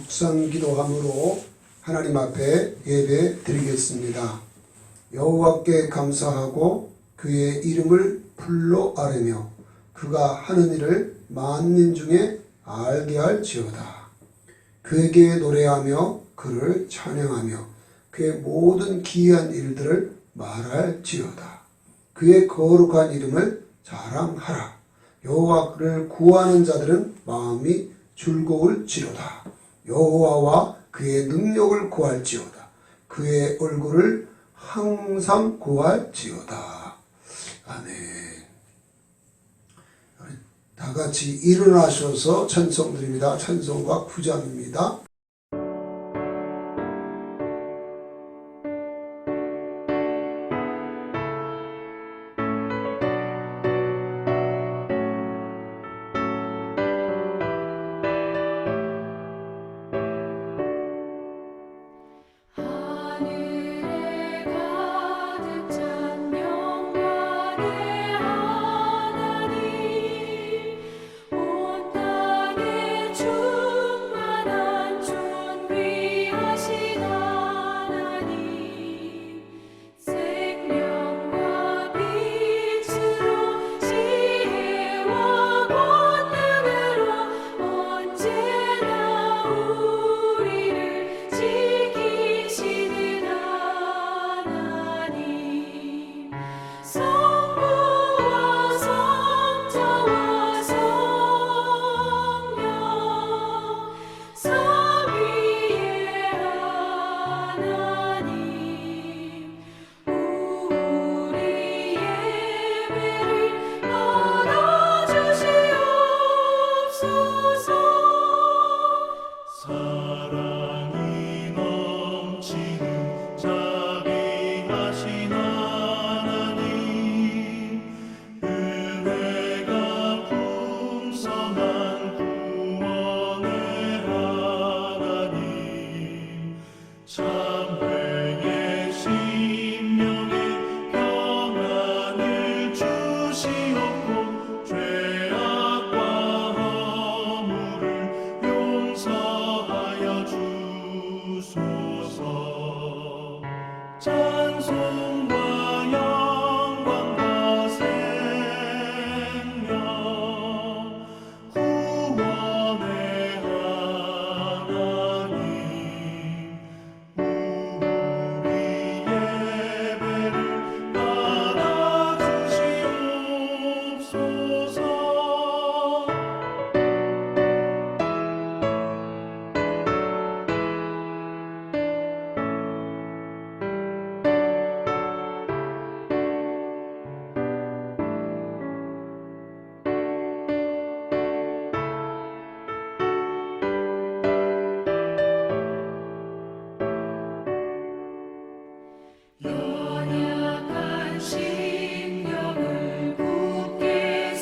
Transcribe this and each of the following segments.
묵상 기도함으로 하나님 앞에 예배 드리겠습니다. 여호와께 감사하고 그의 이름을 불러 아뢰며 그가 하는 일을 만민 중에 알게 할지어다. 그에게 노래하며 그를 찬양하며 그의 모든 기이한 일들을 말할지어다. 그의 거룩한 이름을 자랑하라. 여호와를 구하는 자들은 마음이 즐거울지로다. 여호와와 그의 능력을 구할지어다. 그의 얼굴을 항상 구할지어다. 아멘. 다 같이 일어나셔서 찬송 드립니다. 찬송가 9장입니다. 연약한 심령을 굳게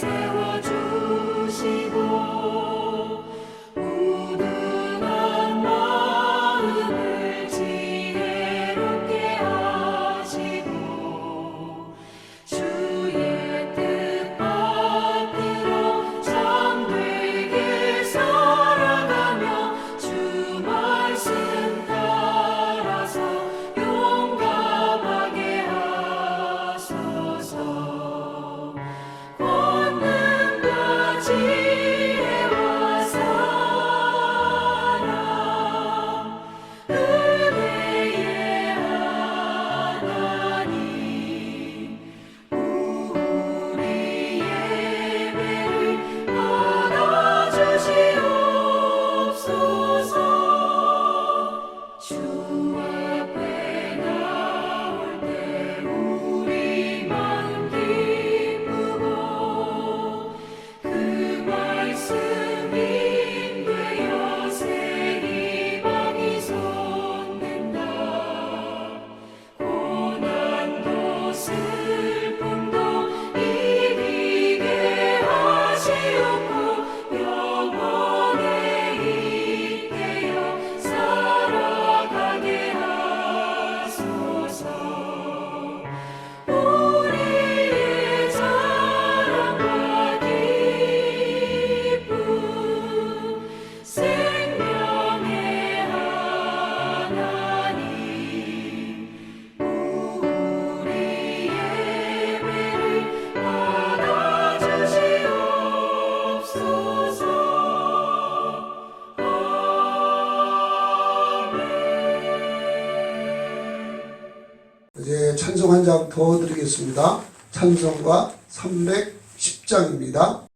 찬송 한 장 더 드리겠습니다. 찬송가 310장입니다.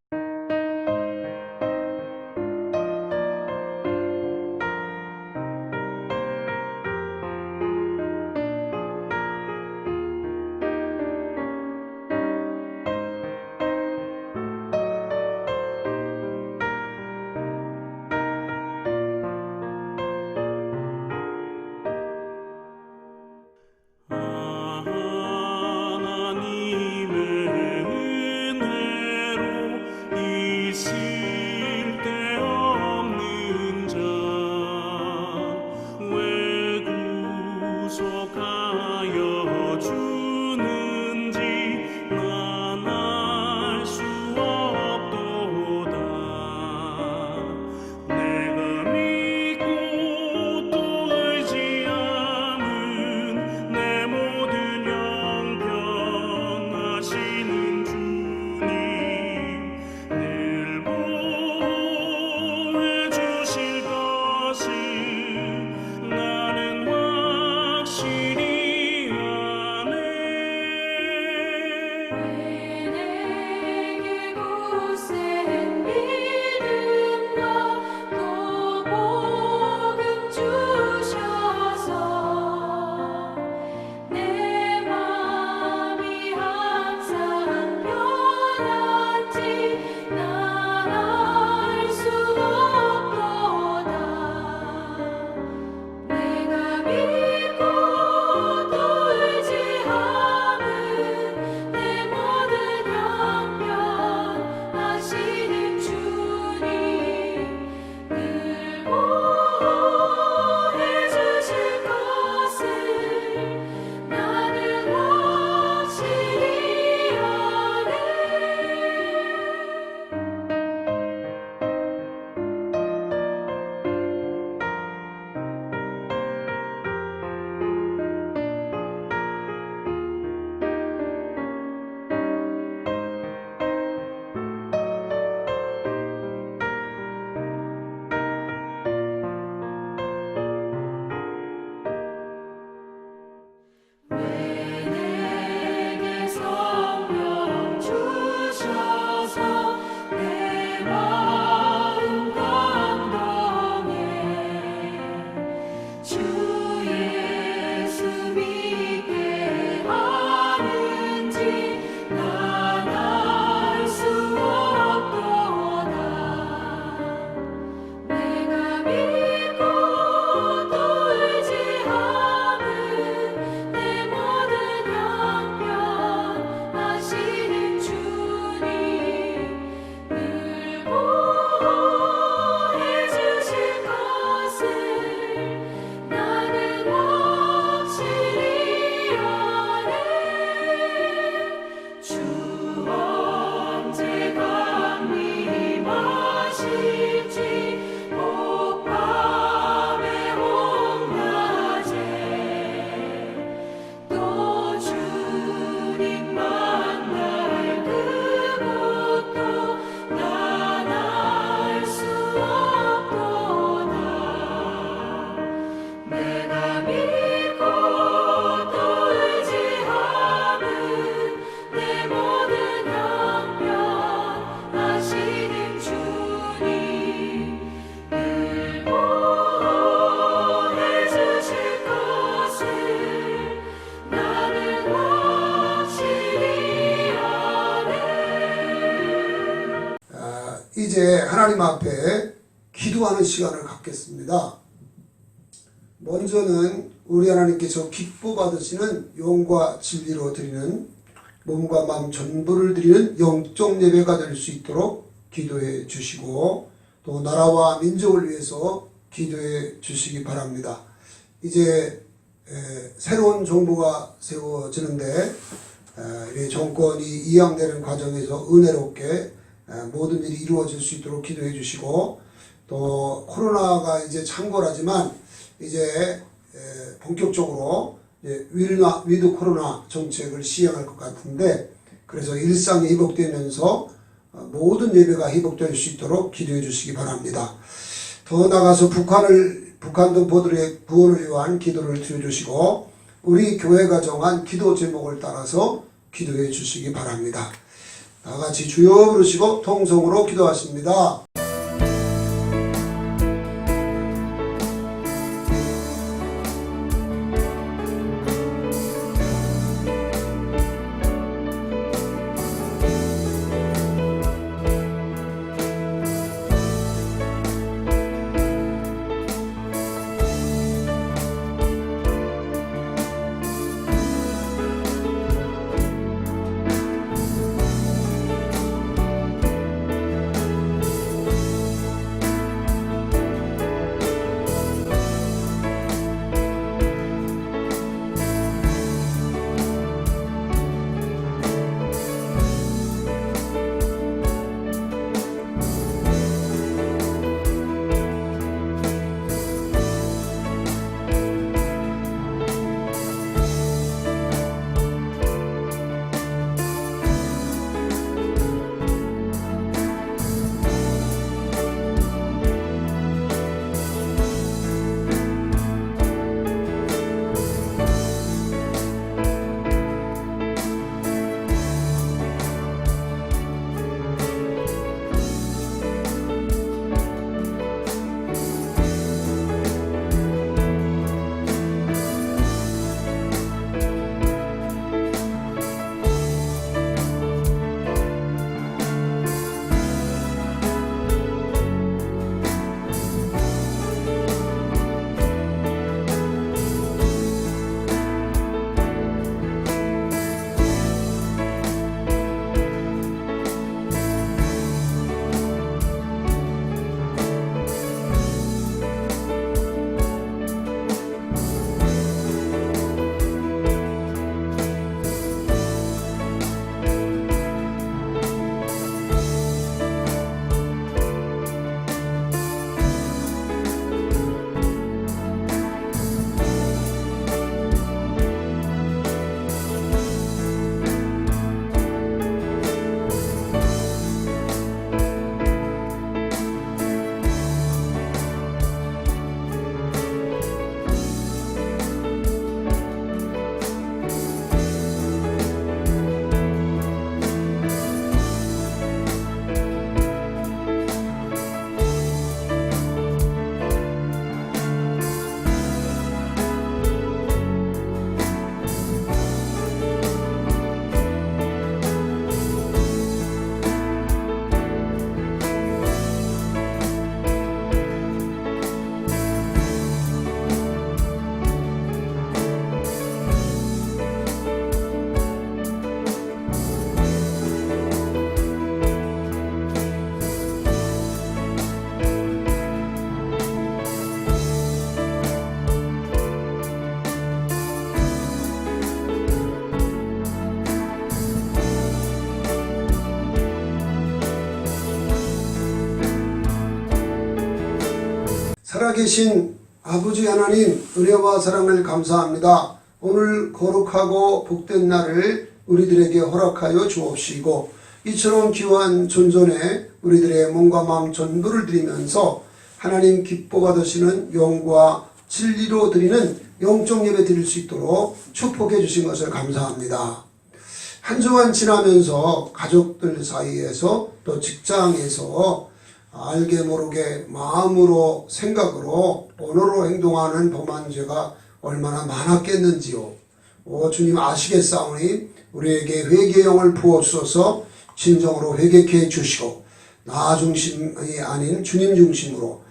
이제 하나님 앞에 기도하는 시간을 갖겠습니다. 먼저는 우리 하나님께서 기뻐 받으시는 영과 진리로 드리는 몸과 마음 전부를 드리는 영적 예배가 될 수 있도록 기도해 주시고 또 나라와 민족을 위해서 기도해 주시기 바랍니다. 이제 새로운 정부가 세워지는데 이 정권이 이양되는 과정에서 은혜롭게 모든 일이 이루어질 수 있도록 기도해 주시고 또 코로나가 이제 창궐하지만 이제 본격적으로 위드 코로나 정책을 시행할 것 같은데 그래서 일상이 회복되면서 모든 예배가 회복될 수 있도록 기도해 주시기 바랍니다. 더 나아가서 북한 동포들의 구원을 위한 기도를 드려주시고 우리 교회가 정한 기도 제목을 따라서 기도해 주시기 바랍니다. 다 같이 주여 부르시고 통성으로 기도하십니다. 살아계신 아버지 하나님, 은혜와 사랑을 감사합니다. 오늘 거룩하고 복된 날을 우리들에게 허락하여 주옵시고, 이처럼 귀한 존전에 우리들의 몸과 마음 전부를 드리면서 하나님 기뻐 받으시는 영과 진리로 드리는 영적 예배 드릴 수 있도록 축복해 주신 것을 감사합니다. 한 주간 지나면서 가족들 사이에서 또 직장에서 알게 모르게 마음으로 생각으로 언어로 행동하는 범한 죄가 얼마나 많았겠는지요. 주님 아시겠사오니 우리에게 회개의 영을 부어주셔서 진정으로 회개케 해주시고, 나 중심이 아닌 주님 중심으로,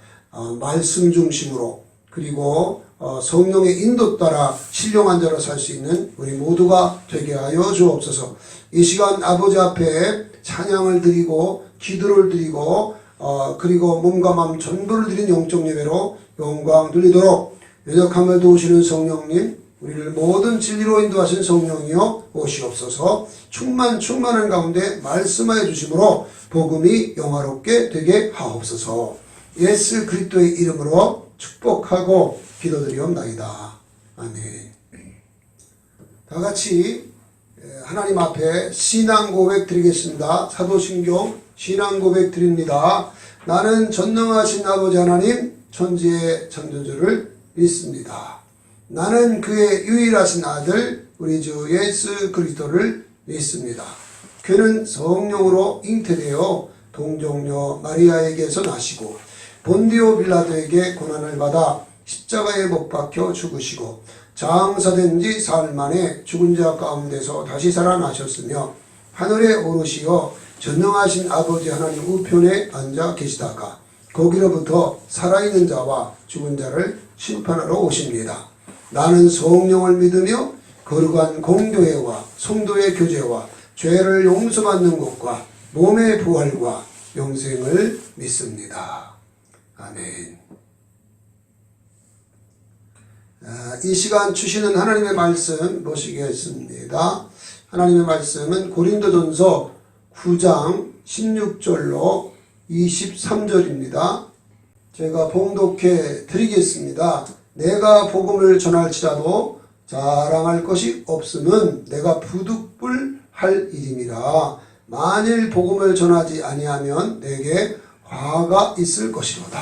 말씀 중심으로, 그리고 성령의 인도 따라 신령한 자로 살 수 있는 우리 모두가 되게 하여 주옵소서. 이 시간 아버지 앞에 찬양을 드리고 기도를 드리고 그리고 몸과 마음 전부를 드린 영적 예배로 영광 돌리도록 연약함을 도우시는 성령님, 우리를 모든 진리로 인도하신 성령이여 오시옵소서. 충만한 가운데 말씀하여 주심으로 복음이 영화롭게 되게 하옵소서. 예수 그리스도의 이름으로 축복하고 기도드리옵나이다. 아멘. 다 같이 하나님 앞에 신앙 고백 드리겠습니다. 사도신경 신앙 고백 드립니다. 나는 전능하신 아버지 하나님, 천지의 창조주를 믿습니다. 나는 그의 유일하신 아들 우리 주 예수 그리스도를 믿습니다. 그는 성령으로 잉태되어 동정녀 마리아에게서 나시고 본디오 빌라도에게 고난을 받아 십자가에 못 박혀 죽으시고 장사된 지 사흘 만에 죽은 자 가운데서 다시 살아나셨으며 하늘에 오르시어 전능하신 아버지 하나님 우편에 앉아 계시다가 거기로부터 살아있는 자와 죽은 자를 심판하러 오십니다. 나는 성령을 믿으며 거룩한 공교회와 성도의 교제와 죄를 용서받는 것과 몸의 부활과 영생을 믿습니다. 아멘. 이 시간 주시는 하나님의 말씀 보시겠습니다. 하나님의 말씀은 고린도전서 9장 16절로 23절입니다. 제가 봉독해 드리겠습니다. 내가 복음을 전할지라도 자랑할 것이 없음은 내가 부득불 할 일임이라. 만일 복음을 전하지 아니하면 내게 화가 있을 것이로다.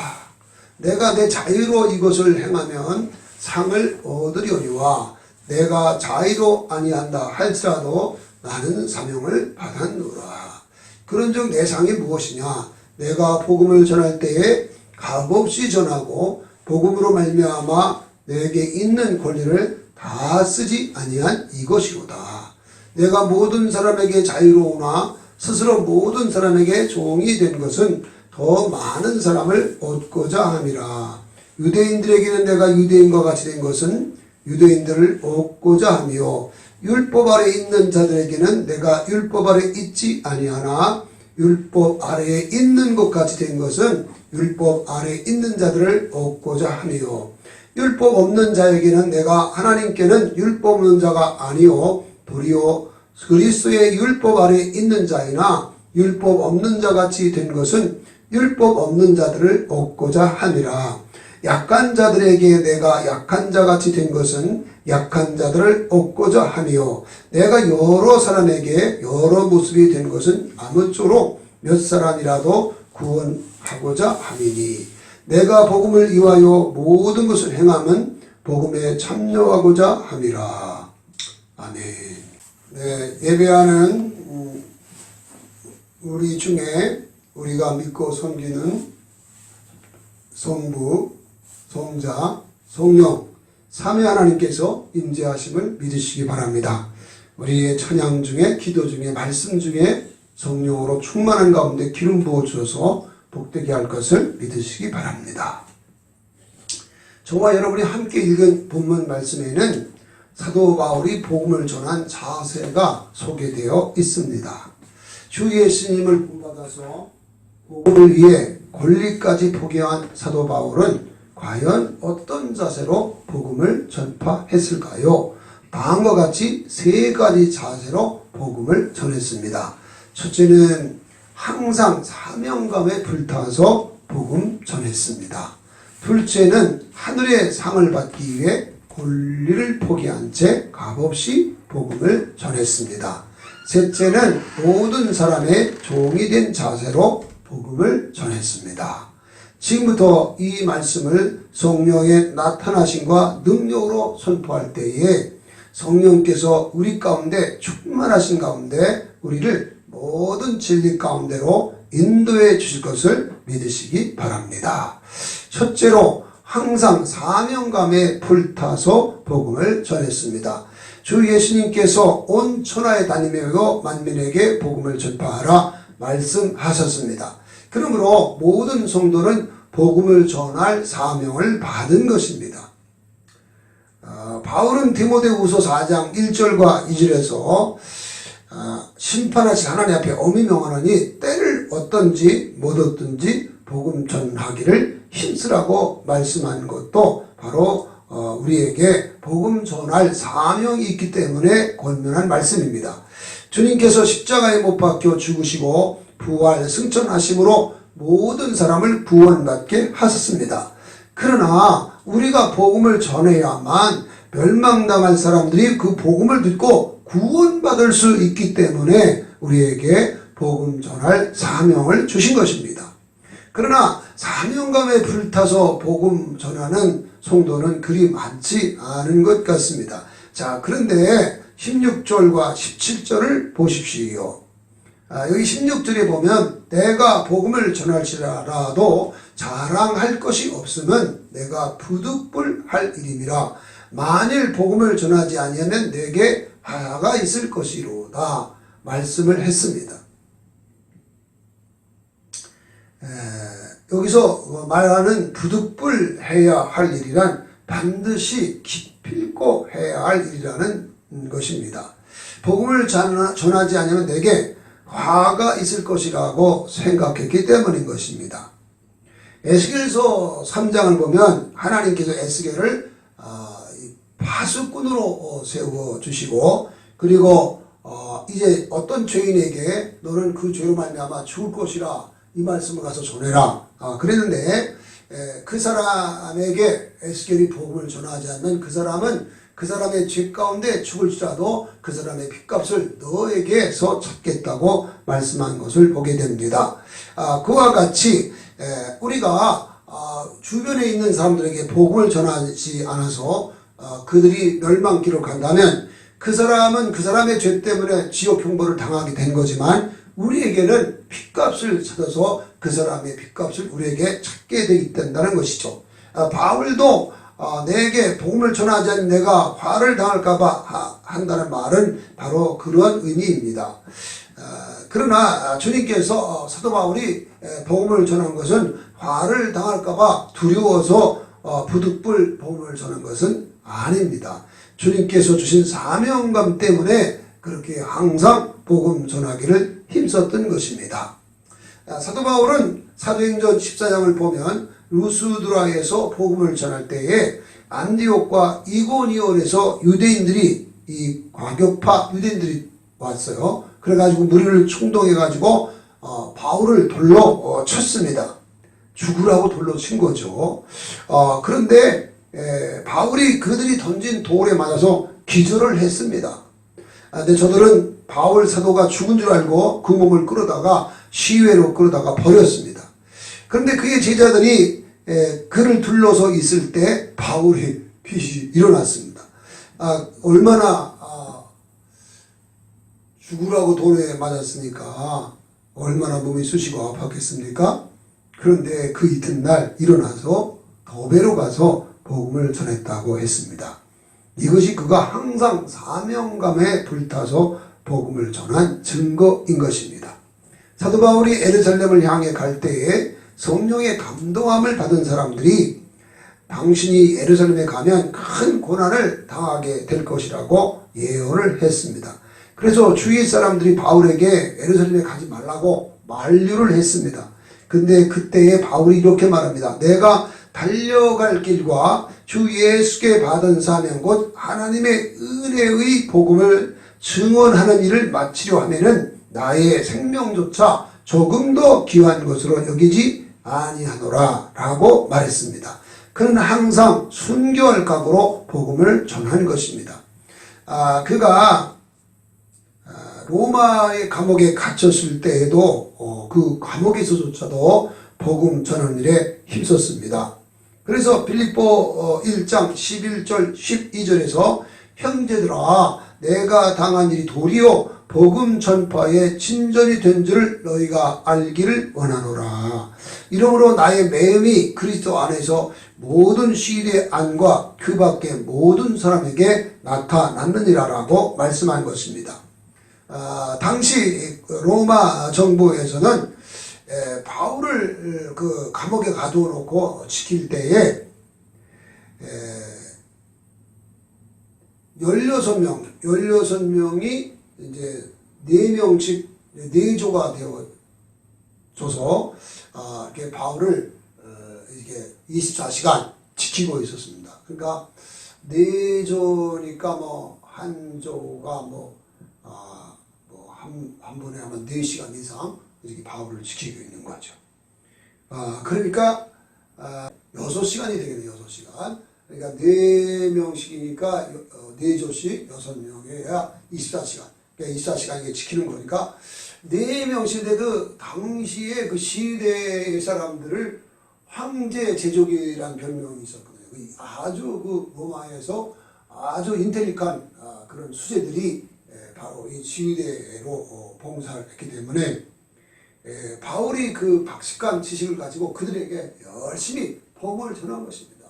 내가 내 자유로 이것을 행하면 상을 얻으려니와 내가 자유로 아니한다 할지라도 나는 사명을 받았노라. 그런즉 내 상이 무엇이냐? 내가 복음을 전할 때에 값없이 전하고 복음으로 말미암아 내게 있는 권리를 다 쓰지 아니한 이것이로다. 내가 모든 사람에게 자유로우나 스스로 모든 사람에게 종이 된 것은 더 많은 사람을 얻고자 함이라. 유대인들에게는 내가 유대인과 같이 된 것은 유대인들을 얻고자 하며 율법 아래 있는 자들에게는 내가 율법 아래 있지 아니하나 율법 아래에 있는 것 같이 된 것은 율법 아래에 있는 자들을 얻고자 하며 율법 없는 자에게는 내가 하나님께는 율법 없는 자가 아니요 도리어 그리스도의 율법 아래에 있는 자이나 율법 없는 자 같이 된 것은 율법 없는 자들을 얻고자 함이라. 약한 자들에게 내가 약한 자 같이 된 것은 약한 자들을 얻고자 하며 내가 여러 사람에게 여러 모습이 된 것은 아무쪼록 몇 사람이라도 구원하고자 함이니 내가 복음을 위하여 모든 것을 행함은 복음에 참여하고자 함이라. 아멘. 네, 예배하는 우리 중에 우리가 믿고 섬기는 성부, 성자, 성령, 삼위 하나님께서 임재하심을 믿으시기 바랍니다. 우리의 찬양 중에, 기도 중에, 말씀 중에 성령으로 충만한 가운데 기름 부어 주셔서 복되게 할 것을 믿으시기 바랍니다. 저와 여러분이 함께 읽은 본문 말씀에는 사도 바울이 복음을 전한 자세가 소개되어 있습니다. 주 예수님을 본받아서 복음을 위해 권리까지 포기한 사도 바울은 과연 어떤 자세로 복음을 전파했을까요? 다음과 같이 세 가지 자세로 복음을 전했습니다. 첫째는 항상 사명감에 불타서 복음 전했습니다. 둘째는 하늘의 상을 받기 위해 권리를 포기한 채 값없이 복음을 전했습니다. 셋째는 모든 사람의 종이 된 자세로 복음을 전했습니다. 지금부터 이 말씀을 성령의 나타나심과 능력으로 선포할 때에 성령께서 우리 가운데 충만하신 가운데 우리를 모든 진리 가운데로 인도해 주실 것을 믿으시기 바랍니다. 첫째로 항상 사명감에 불타서 복음을 전했습니다. 주 예수님께서 온 천하에 다니며 만민에게 복음을 전파하라 말씀하셨습니다. 그러므로 모든 성도는 복음을 전할 사명을 받은 것입니다. 바울은 디모데후서 4장 1절과 2절에서 심판하신 하나님 앞에 엄히 명하노니 때를 얻든지 못 얻든지 복음 전하기를 힘쓰라고 말씀한 것도 바로 우리에게 복음 전할 사명이 있기 때문에 권면한 말씀입니다. 주님께서 십자가에 못 박혀 죽으시고 부활 승천하심으로 모든 사람을 구원받게 하셨습니다. 그러나 우리가 복음을 전해야만 멸망당한 사람들이 그 복음을 듣고 구원받을 수 있기 때문에 우리에게 복음 전할 사명을 주신 것입니다. 그러나 사명감에 불타서 복음 전하는 성도는 그리 많지 않은 것 같습니다. 자, 그런데 16절과 17절을 보십시오. 여기 16절에 보면 내가 복음을 전할지라도 자랑할 것이 없으면 내가 부득불할 일임이라. 만일 복음을 전하지 아니하면 내게 화가 있을 것이로다 말씀을 했습니다. 여기서 말하는 부득불해야 할 일이란 반드시 기필코 해야 할 일이라는 것입니다. 복음을 전하지 않으면 내게 화가 있을 것이라고 생각했기 때문인 것입니다. 에스겔서 3장을 보면 하나님께서 에스겔을 파수꾼으로 세워주시고, 그리고 이제 어떤 죄인에게 너는 그 죄로 말미암아 죽을 것이라 이 말씀을 가서 전해라 그랬는데, 그 사람에게 에스겔이 복음을 전하지 않는 그 사람은 그 사람의 죄 가운데 죽을지라도 그 사람의 핏값을 너에게서 찾겠다고 말씀한 것을 보게 됩니다. 그와 같이 우리가 주변에 있는 사람들에게 복음을 전하지 않아서 그들이 멸망길을 간다면 그 사람은 그 사람의 죄 때문에 지옥 형벌을 당하게 된 거지만, 우리에게는 핏값을 찾아서 그 사람의 핏값을 우리에게 찾게 되어 있다는 것이죠. 바울도 내게 복음을 전하지 않으면 내가 화를 당할까봐 한다는 말은 바로 그런 의미입니다. 그러나 주님께서 사도 바울이 복음을 전한 것은 화를 당할까봐 두려워서 부득불 복음을 전한 것은 아닙니다. 주님께서 주신 사명감 때문에 그렇게 항상 복음 전하기를 힘썼던 것입니다. 사도 바울은 사도행전 14장을 보면 루스드라에서 복음을 전할 때에 안디옥과 이고니온에서 유대인들이, 이 과격파 유대인들이 왔어요. 그래가지고 무리를 충동해가지고 바울을 돌로 쳤습니다. 죽으라고 돌로 친 거죠. 그런데 바울이 그들이 던진 돌에 맞아서 기절을 했습니다. 근데 저들은 바울 사도가 죽은 줄 알고 그 몸을 끌어다가 시외로 끌어다가 버렸습니다. 그런데 그의 제자들이 그를 둘러서 있을 때 바울의 빛이 일어났습니다. 얼마나 죽으라고 돌에 맞았으니까 얼마나 몸이 쑤시고 아팠겠습니까? 그런데 그 이튿날 일어나서 더베로 가서 복음을 전했다고 했습니다. 이것이 그가 항상 사명감에 불타서 복음을 전한 증거인 것입니다. 사도 바울이 예루살렘을 향해 갈 때에 성령의 감동함을 받은 사람들이 당신이 예루살렘에 가면 큰 고난을 당하게 될 것이라고 예언을 했습니다. 그래서 주위 사람들이 바울에게 예루살렘에 가지 말라고 만류를 했습니다. 근데 그때에 바울이 이렇게 말합니다. 내가 달려갈 길과 주 예수께 받은 사명 곧 하나님의 은혜의 복음을 증언하는 일을 마치려 하면은 나의 생명조차 조금 더 귀한 것으로 여기지 아니하노라 라고 말했습니다. 그는 항상 순교할 각오로 복음을 전한 것입니다. 그가 로마의 감옥에 갇혔을 때에도 그 감옥에서조차도 복음 전하는 일에 힘썼습니다. 그래서 빌립보 1장 11절 12절에서 형제들아 내가 당한 일이 도리어 복음 전파에 친전이 된 줄 너희가 알기를 원하노라. 이러므로 나의 매음이 그리스도 안에서 모든 시대 안과 그 밖의 모든 사람에게 나타났느니라 라고 말씀한 것입니다. 당시 로마 정부에서는 바울을 그 감옥에 가둬놓고 지킬 때에 16명이 이제 4명씩 4조가 되어줘서 이렇게 바울을 이렇게 24시간 지키고 있었습니다. 그러니까 4조니까 한 조가 한 번에 하면 4시간 이상 이렇게 바울을 지키고 있는 거죠. 그러니까 6시간이 되겠네요. 6시간. 그러니까 4명씩이니까 4조씩 6명이야 24시간. 그러니까 24시간 지키는 거니까 4명씩인데 그 당시에 그 시대의 사람들을 황제 제족이라는 별명이 있었거든요. 아주 그 로마에서 아주 인텔리칸 그런 수재들이 바로 이 지휘대로 봉사를 했기 때문에 바울이 그 박식한 지식을 가지고 그들에게 열심히 복음을 전한 것입니다.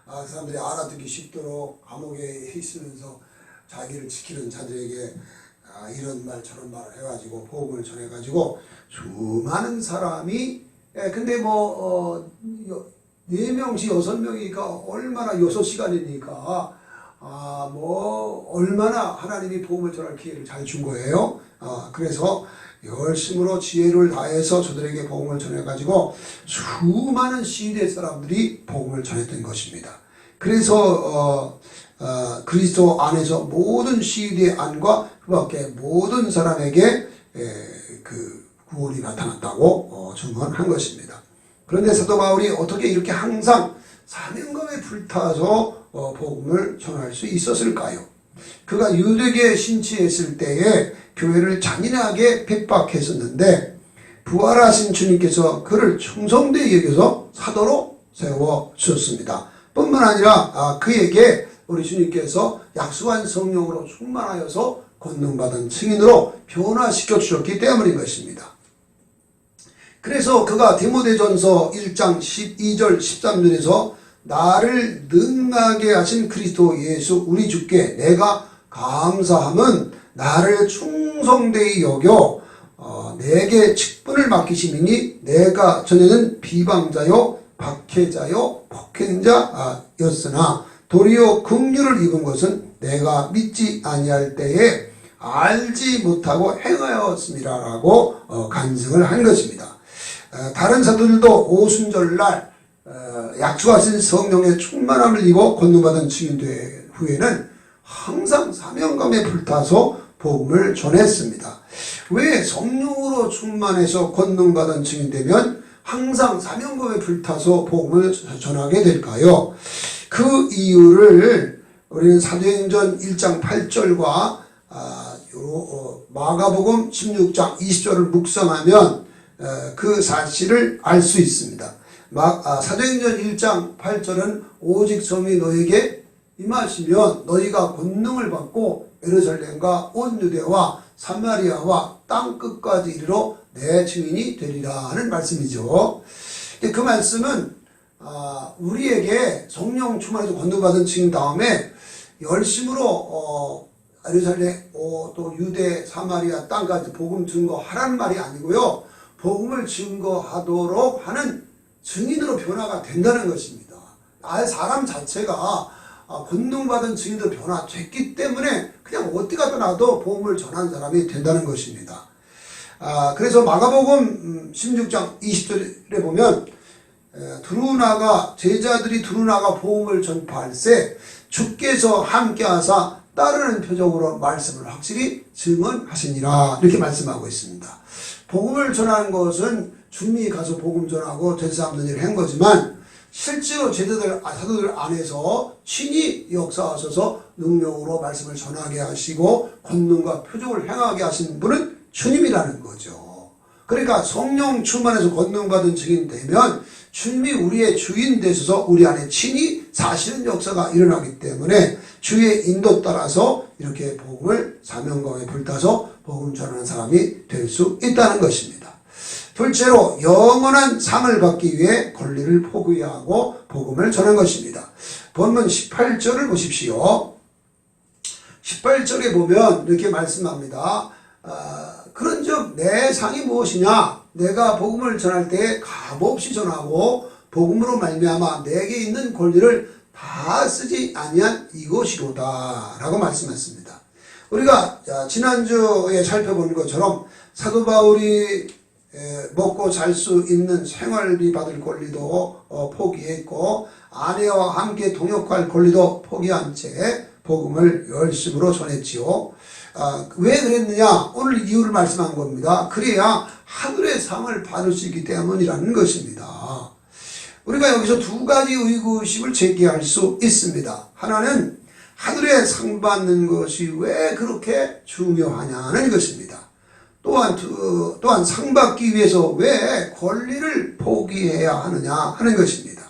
그 사람들이 알아듣기 쉽도록 감옥에 있으면서 자기를 지키는 자들에게 이런 말 저런 말을 해가지고 복음을 전해가지고 수많은 사람이 근데 뭐 4명씩 6명이니까 얼마나 6시간이니까 뭐 얼마나 하나님이 복음을 전할 기회를 잘 준 거예요. 그래서 열심으로 지혜를 다해서 저들에게 복음을 전해가지고 수많은 시대 사람들이 복음을 전했던 것입니다. 그래서 그리스도 안에서 모든 시대 안과 그 밖에 모든 사람에게 그 구원이 나타났다고 증언한 것입니다. 그런데 사도 바울이 어떻게 이렇게 항상 사명감에 불타서 복음을 전할 수 있었을까요? 그가 유대계에 신치했을 때에 교회를 잔인하게 핍박했었는데 부활하신 주님께서 그를 충성되이 여겨서 사도로 세워주셨습니다. 뿐만 아니라 그에게 우리 주님께서 약속한 성령으로 충만하여서 권능받은 증인으로 변화시켜 주셨기 때문인 것입니다. 그래서 그가 디모데전서 1장 12절 13절에서 나를 능하게 하신 그리스도 예수 우리 주께 내가 감사함은 나를 충성되이 여겨 내게 직분을 맡기심이니 내가 전에는 비방자요 박해자요 폭행자였으나 도리어 긍휼을 입은 것은 내가 믿지 아니할 때에 알지 못하고 행하였음이라라고 간증을 한 것입니다. 다른 사도들도 오순절날 약속하신 성령의 충만함을 입어 권능받은 증인된 후에는 항상 사명감에 불타서 복음을 전했습니다. 왜 성령으로 충만해서 권능받은 증인되면 항상 사명감에 불타서 복음을 전하게 될까요? 그 이유를 우리는 사도행전 1장 8절과 마가복음 16장 20절을 묵상하면 그 사실을 알 수 있습니다. 사도행전 1장 8절은 오직 성이 너에게 임하시면 너희가 권능을 받고 예루살렘과 온 유대와 사마리아와 땅 끝까지 이르러 내 증인이 되리라 하는 말씀이죠. 그 말씀은 우리에게 성령 충만해서 권능받은 증인 다음에 열심으로 예루살렘 또 유대 사마리아 땅까지 복음 증거하라는 말이 아니고요. 복음을 증거하도록 하는 증인으로 변화가 된다는 것입니다. 아예 사람 자체가 권능받은 증인으로 변화됐기 때문에 그냥 어디 가도 나도 복음을 전하는 사람이 된다는 것입니다. 그래서 마가복음 16장 20절에 보면 제자들이 두루나가 복음을 전파할세 주께서 함께하사 따르는 표적으로 말씀을 확실히 증언하시니라 이렇게 말씀하고 있습니다. 복음을 전하는 것은 주님이 가서 복음 전하고 제사하는 일을 한 거지만 실제로 사도들 안에서 친히 역사하셔서 능력으로 말씀을 전하게 하시고 권능과 표적을 행하게 하신 분은 주님이라는 거죠. 그러니까 성령 충만해서 권능받은 증인 되면 주님이 우리의 주인 되셔서 우리 안에 친히 사시는 역사가 일어나기 때문에 주의 인도 따라서 이렇게 복음을 사명감에 불타서 복음 전하는 사람이 될 수 있다는 것입니다. 둘째로 영원한 상을 받기 위해 권리를 포기하고 복음을 전한 것입니다. 본문 18절을 보십시오. 18절에 보면 이렇게 말씀합니다. 그런즉 내 상이 무엇이냐? 내가 복음을 전할 때 값없이 전하고 복음으로 말미암아 내게 있는 권리를 다 쓰지 아니한 이것이로다 라고 말씀했습니다. 우리가 지난주에 살펴본 것처럼 사도 바울이 먹고 잘 수 있는 생활비 받을 권리도 포기했고 아내와 함께 동역할 권리도 포기한 채 복음을 열심으로 전했지요. 왜 그랬느냐? 오늘 이유를 말씀한 겁니다. 그래야 하늘의 상을 받을 수 있기 때문이라는 것입니다. 우리가 여기서 두 가지 의구심을 제기할 수 있습니다. 하나는 하늘의 상 받는 것이 왜 그렇게 중요하냐는 것입니다. 또한 상 받기 위해서 왜 권리를 포기해야 하느냐 하는 것입니다.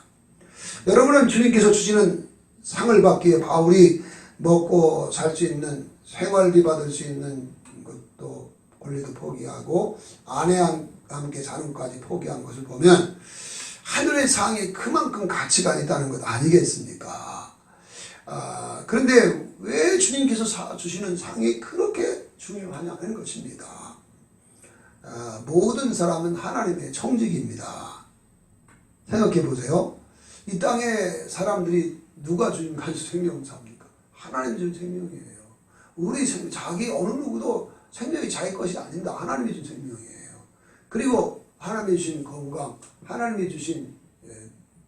여러분은 주님께서 주시는 상을 받기에 바울이 먹고 살 수 있는 생활비 받을 수 있는 것도 권리도 포기하고 아내와 함께 사는 것까지 포기한 것을 보면 하늘의 상에 그만큼 가치가 있다는 것 아니겠습니까? 그런데 왜 주님께서 주시는 상이 그렇게 중요하냐는 것입니다. 모든 사람은 하나님의 청직입니다. 생각해 보세요. 이 땅에 사람들이 누가 주님 가지고 생명을 삽니까? 하나님 준 생명이에요. 우리 자기 어느 누구도 생명이 자기 것이 아닙니다. 하나님이 준 생명이에요. 그리고 하나님이 주신 건강, 하나님이 주신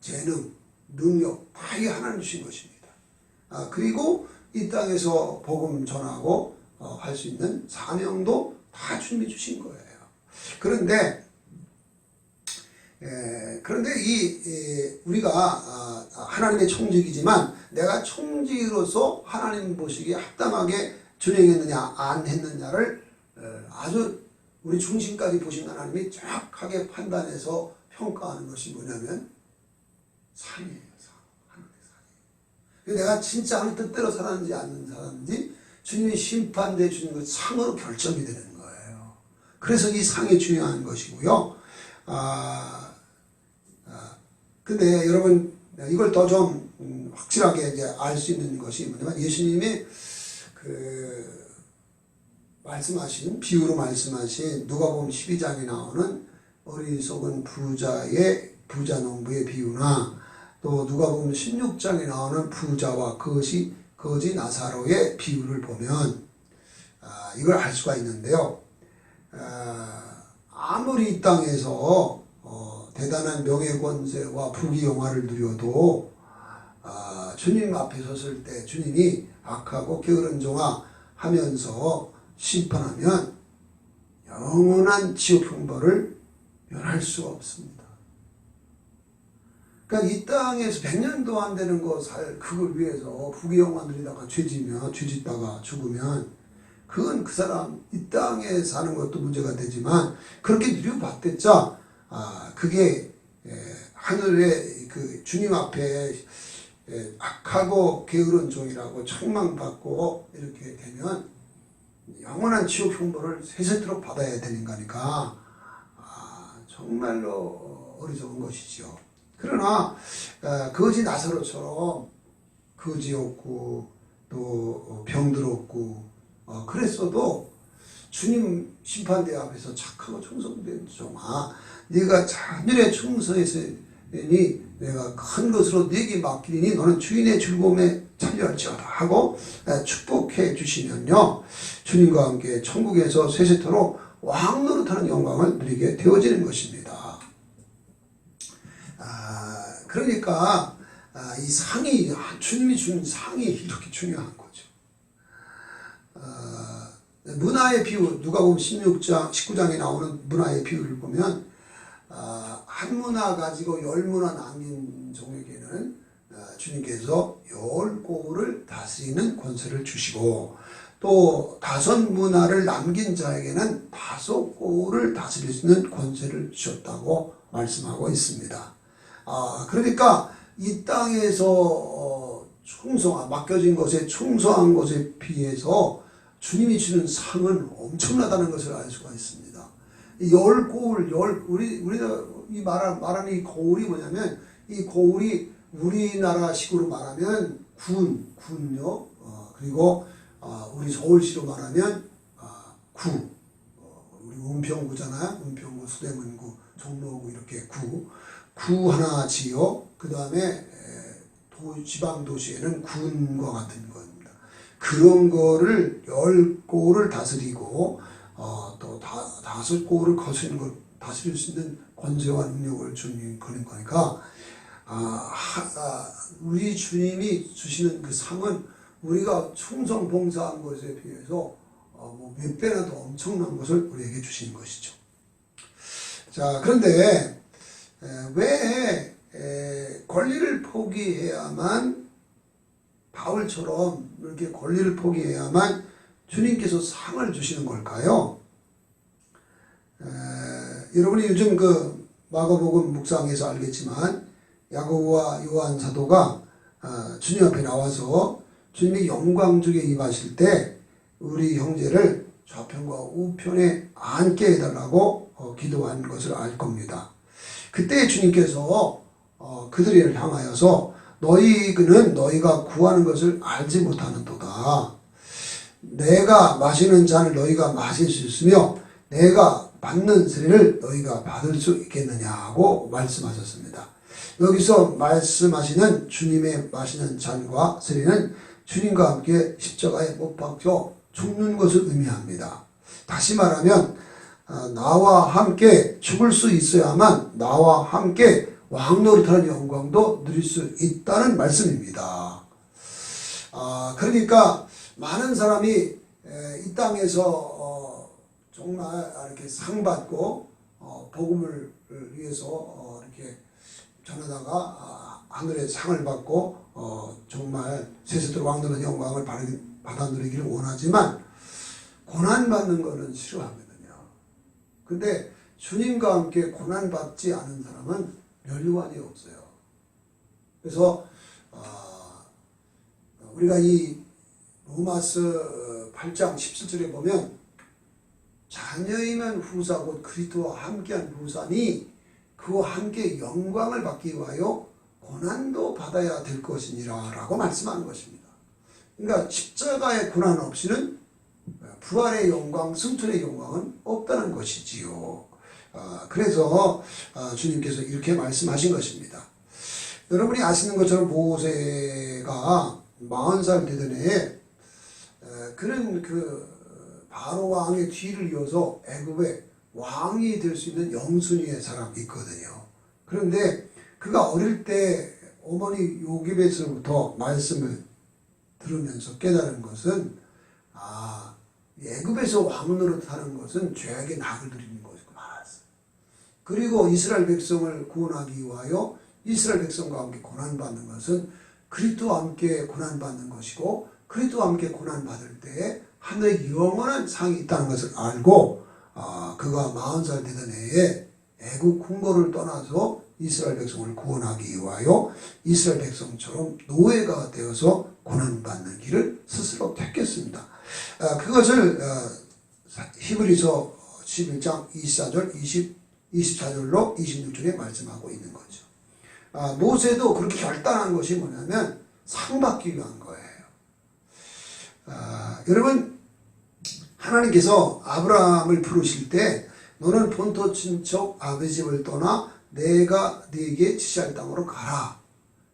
재능, 능력 다 이 하나님 주신 것입니다. 그리고 이 땅에서 복음 전하고 할 수 있는 사명도 다 주님이 주신 거예요. 그런데 우리가 하나님의 청직이지만 내가 청직으로서 하나님 보시기에 합당하게 준행했느냐 안 했느냐를 아주 우리 중심까지 보신 하나님이 정확하게 판단해서 평가하는 것이 뭐냐면 상이에요. 하나님의 상이에요. 내가 진짜 하나님 뜻대로 살았는지 안 살았는지 주님이 심판대 주는 그 상으로 결정이 되는 거예요. 그래서 이 상이 중요한 것이고요. 근데 여러분 이걸 더 좀 확실하게 이제 알 수 있는 것이 뭐냐면 예수님이 말씀하신 비유로 말씀하신 누가복음 12장에 나오는 어리석은 부자 농부의 비유나 또 누가복음 16장에 나오는 부자와 거지 나사로의 비유를 보면 이걸 알 수가 있는데요. 아무리 이 땅에서 대단한 명예 권세와 부귀영화를 누려도 주님 앞에 섰을 때 주님이 악하고 게으른 종아 하면서 심판하면 영원한 지옥 형벌을 면할 수가 없습니다. 그러니까 이 땅에서 100년도 안 되는 거 그걸 위해서 부귀영화 누리다가 죄짓다가 죽으면 그건 그 사람 이 땅에 사는 것도 문제가 되지만 그렇게 누려봤댔자 그게 하늘의 그 주님 앞에 악하고 게으른 종이라고 책망받고 이렇게 되면 영원한 지옥 형벌을 세세토록 받아야 되는 거니까 정말로 어리석은 것이죠. 그러나 거지 나사로처럼 거지 없고 또 병들었고 그랬어도 주님 심판대 앞에서 착하고 충성된 종아 네가 하늘의 충성했으니 내가 큰 것으로 네게 맡기리니 너는 주인의 즐거움에 참여할지어다 하고 축복해 주시면요 주님과 함께 천국에서 세세토록 왕노릇하는 영광을 누리게 되어지는 것입니다. 그러니까 이 상이 주님이 준 상이 이렇게 중요한 거죠. 문화의 비유 누가복음 19장에 나오는 문화의 비유를 보면 한 문화 가지고 10문화 남긴 종에게는 주님께서 10고을을 다스리는 권세를 주시고 또 5문화를 남긴 자에게는 5고을을 다스릴 수 있는 권세를 주셨다고 말씀하고 있습니다. 그러니까 이 땅에서 맡겨진 것에 충성한 것에 비해서 주님이 주는 상은 엄청나다는 것을 알 수가 있습니다. 10고을, 우리가 말하는 이 고을이 뭐냐면, 이 고을이 우리나라식으로 말하면 군요. 그리고 우리 서울시로 말하면 구. 우리 은평구잖아요. 은평구, 수대문구, 종로구 이렇게 구 하나 지역. 그 다음에 지방도시에는 군과 같은 겁니다. 그런 거를 10고을을 다스리고 또 5고을을 다스릴 수 있는 권세와 능력을 주님 그런 거니까 우리 주님이 주시는 그 상은 우리가 충성 봉사한 것에 비해서 몇 배나 더 엄청난 것을 우리에게 주신 것이죠. 자, 그런데 왜 권리를 포기해야만 바울처럼 이렇게 권리를 포기해야만 주님께서 상을 주시는 걸까요? 여러분이 요즘 그 마가복음 묵상에서 알겠지만 야고보와 요한 사도가 주님 앞에 나와서 주님이 영광 중에 임하실 때 우리 형제를 좌편과 우편에 앉게 해달라고 기도한 것을 알 겁니다. 그때 주님께서 그들을 향하여서 너희는 너희가 구하는 것을 알지 못하는도다. 내가 마시는 잔을 너희가 마실 수 있으며 내가 받는 세례를 너희가 받을 수 있겠느냐고 말씀하셨습니다. 여기서 말씀하시는 주님의 마시는 잔과 세례는 주님과 함께 십자가에 못 박혀 죽는 것을 의미합니다. 다시 말하면 나와 함께 죽을 수 있어야만 나와 함께 왕노릇하는 영광도 누릴 수 있다는 말씀입니다. 그러니까 많은 사람이 이 땅에서 정말 이렇게 상 받고 복음을 위해서 이렇게 전하다가 하늘의 상을 받고 정말 세세토록 왕노릇 영광을 받아 누리기를 원하지만 고난받는 것은 싫어하거든요. 근데 주님과 함께 고난받지 않은 사람은 멸류관이 없어요. 그래서 우리가 이 로마서 8장 17절에 보면 자녀이면 후사 곧 그리스도와 함께한 후사니 그와 함께 영광을 받기 위하여 고난도 받아야 될 것이니라 라고 말씀하는 것입니다. 그러니까 십자가의 고난 없이는 부활의 영광, 승천의 영광은 없다는 것이지요. 그래서 주님께서 이렇게 말씀하신 것입니다. 여러분이 아시는 것처럼 모세가 40살 되던 해에 그는 바로 왕의 뒤를 이어서 애굽의 왕이 될 수 있는 영순위의 사람이 있거든요. 그런데 그가 어릴 때 어머니 요기벳으로부터 말씀을 들으면서 깨달은 것은 애굽에서 왕노릇 하는 것은 죄악의 낙을 드리는 것이구나. 그리고 이스라엘 백성을 구원하기 위하여 이스라엘 백성과 함께 고난받는 것은 그리스도와 함께 고난받는 것이고 그리스도와 함께 고난받을 때에 하늘의 영원한 상이 있다는 것을 알고 그가 40살 되던 해에 애국 궁궐을 떠나서 이스라엘 백성을 구원하기 위하여 이스라엘 백성처럼 노예가 되어서 고난받는 길을 스스로 택했습니다. 그것을 히브리서 11장 24절 24절로 26절에 말씀하고 있는 거죠. 모세도 그렇게 결단한 것이 뭐냐면 상 받기 위한 거예요. 여러분, 하나님께서 아브라함을 부르실 때 너는 본토 친척 아버지 집을 떠나 내가 네게 지시할 땅으로 가라.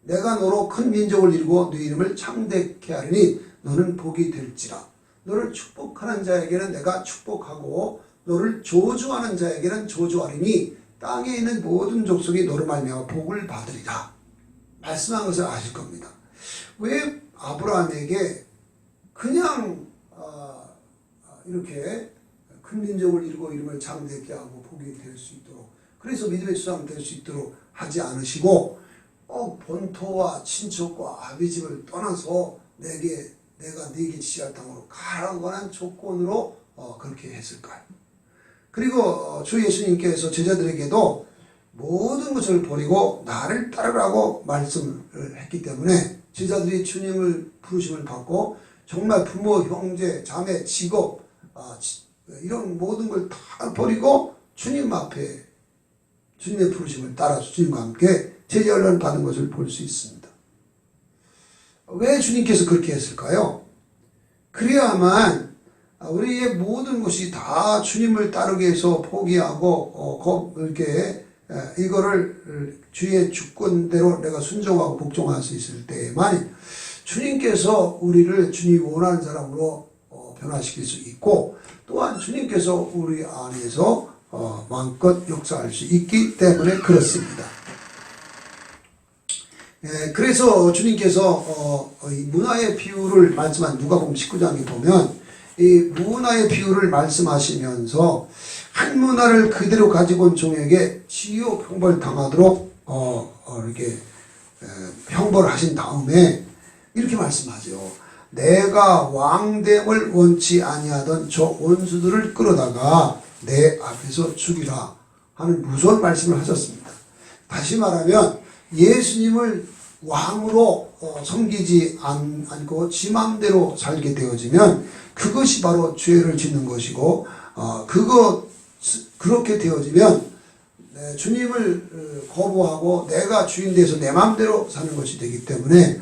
내가 너로 큰 민족을 이루고 네 이름을 창대케 하리니 너는 복이 될지라. 너를 축복하는 자에게는 내가 축복하고 너를 저주하는 자에게는 저주하리니 땅에 있는 모든 족속이 너로 말미암아 복을 받으리라. 말씀한 것을 아실 겁니다. 왜 아브라함에게 그냥 이렇게 큰 민족을 이루고 이름을 창대케 하고 복이 될 수 있도록, 그래서 믿음의 조상 될 수 있도록 하지 않으시고 본토와 친척과 아비 집을 떠나서 내가 네게 지시할 땅으로 가라고 하는 조건으로 그렇게 했을까요? 그리고 주 예수님께서 제자들에게도 모든 것을 버리고 나를 따르라고 말씀을 했기 때문에 제자들이 주님을 부르심을 받고 정말 부모, 형제, 자매, 직업 이런 모든 걸 다 버리고 주님 앞에 주님의 부르심을 따라서 주님과 함께 제자훈련을 받은 것을 볼 수 있습니다. 왜 주님께서 그렇게 했을까요? 그래야만 우리의 모든 것이 다 주님을 따르기 위해서 포기하고 이렇게 이거를 주의 주권대로 내가 순종하고 복종할 수 있을 때에만 주님께서 우리를 주님이 원하는 사람으로 변화시킬 수 있고, 또한 주님께서 우리 안에서 마음껏 역사할 수 있기 때문에 그렇습니다. 그래서 주님께서 이 문화의 비유를 말씀한 누가복음 19장에 보면 이 문화의 비유를 말씀하시면서 한 문화를 그대로 가지고 온 종에게 치유 형벌 당하도록 이렇게 형벌을 하신 다음에 이렇게 말씀하죠. 내가 왕됨을 원치 아니하던 저 원수들을 끌어다가 내 앞에서 죽이라 하는 무서운 말씀을 하셨습니다. 다시 말하면 예수님을 왕으로 섬기지 않고 지 맘대로 살게 되어지면 그것이 바로 죄를 짓는 것이고, 그렇게 되어지면 주님을 거부하고 내가 주인 돼서 내 맘대로 사는 것이 되기 때문에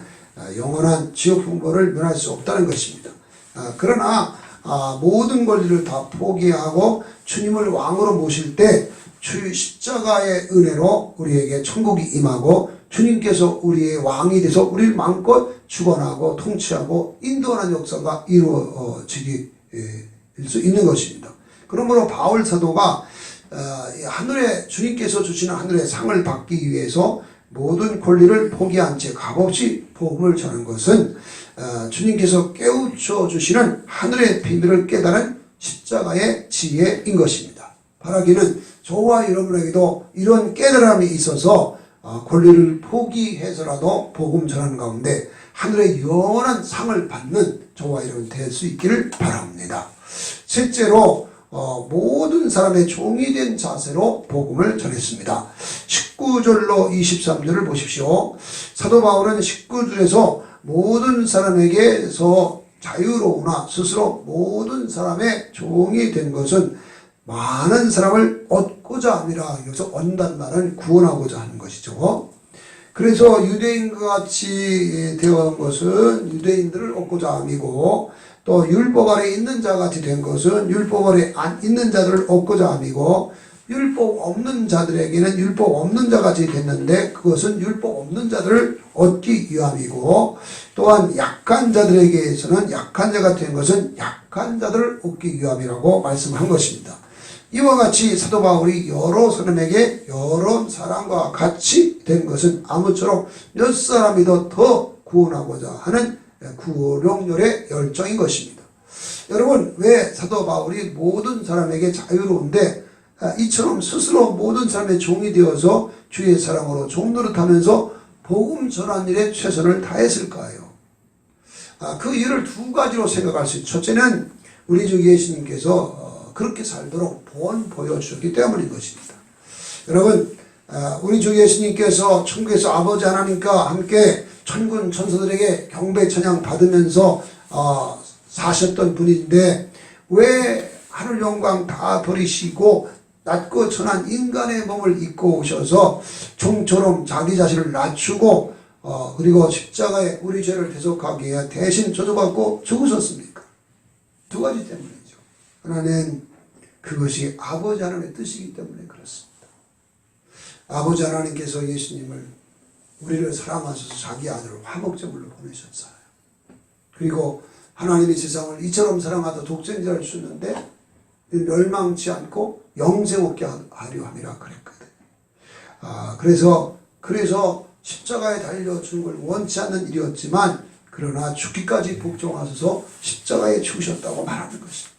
영원한 지옥 풍보를 면할 수 없다는 것입니다. 그러나 모든 권리를 다 포기하고 주님을 왕으로 모실 때 주 십자가의 은혜로 우리에게 천국이 임하고 주님께서 우리의 왕이 돼서 우리를 마음껏 주관하고 통치하고 인도하는 역사가 이루어지기 수 있는 것입니다. 그러므로 바울 사도가 하늘에 주님께서 주시는 하늘의 상을 받기 위해서 모든 권리를 포기한 채 값없이 복음을 전한 것은 주님께서 깨우쳐 주시는 하늘의 비밀을 깨달은 십자가의 지혜인 것입니다. 바라기는 저와 여러분에게도 이런 깨달음이 있어서 권리를 포기해서라도 복음 전하는 가운데 하늘의 영원한 상을 받는 저와 여러분 될 수 있기를 바랍니다. 셋째로 모든 사람의 종이 된 자세로 복음을 전했습니다. 19절로 23절을 보십시오. 사도 바울은 19절에서 모든 사람에게서 자유로우나 스스로 모든 사람의 종이 된 것은 많은 사람을 얻고자 함이라. 여기서 얻는다는 말은 구원하고자 하는 것이죠. 그래서 유대인과 같이 되어온 것은 유대인들을 얻고자 함이고, 또 율법 아래 있는 자 같이 된 것은 율법 아래 안 있는 자들을 얻고자 함이고, 율법 없는 자들에게는 율법 없는 자 같이 됐는데 그것은 율법 없는 자들을 얻기 위함이고, 또한 약한 자들에게서는 약한 자 같이 된 것은 약한 자들을 얻기 위함이라고 말씀한 것입니다. 이와 같이 사도 바울이 여러 사람에게 여러 사람과 같이 된 것은 아무쪼록 몇 사람이더 더 구원하고자 하는 구원용렬의 열정인 것입니다. 여러분, 왜 사도 바울이 모든 사람에게 자유로운데 이처럼 스스로 모든 사람의 종이 되어서 주의 사랑으로 종노릇하면서 복음 전한 일에 최선을 다했을까요? 그 이유를 두 가지로 생각할 수 있죠. 첫째는 우리 주 예수님께서 그렇게 살도록 보여주셨기 때문인 것입니다. 여러분, 우리 주 예수님께서 천국에서 아버지 하나님과 함께 천군 천사들에게 경배 찬양 받으면서 사셨던 분인데 왜 하늘 영광 다 버리시고 낮고 천한 인간의 몸을 입고 오셔서 종처럼 자기 자신을 낮추고 그리고 십자가에 우리 죄를 대속하기 위해 대신 저주받고 죽으셨습니까? 두 가지 때문이죠. 하나는 그것이 아버지 하나님의 뜻이기 때문에 그렇습니다. 아버지 하나님께서 예수님을 우리를 사랑하셔서 자기 아들을 화목제물로 보내셨어요. 그리고 하나님이 세상을 이처럼 사랑하다 독생자를 주셨는데 멸망치 않고 영생 얻게 하려 함이라 그랬거든요. 그래서 십자가에 달려 주는 걸 원치 않는 일이었지만 그러나 죽기까지 복종하셔서 십자가에 죽으셨다고 말하는 것입니다.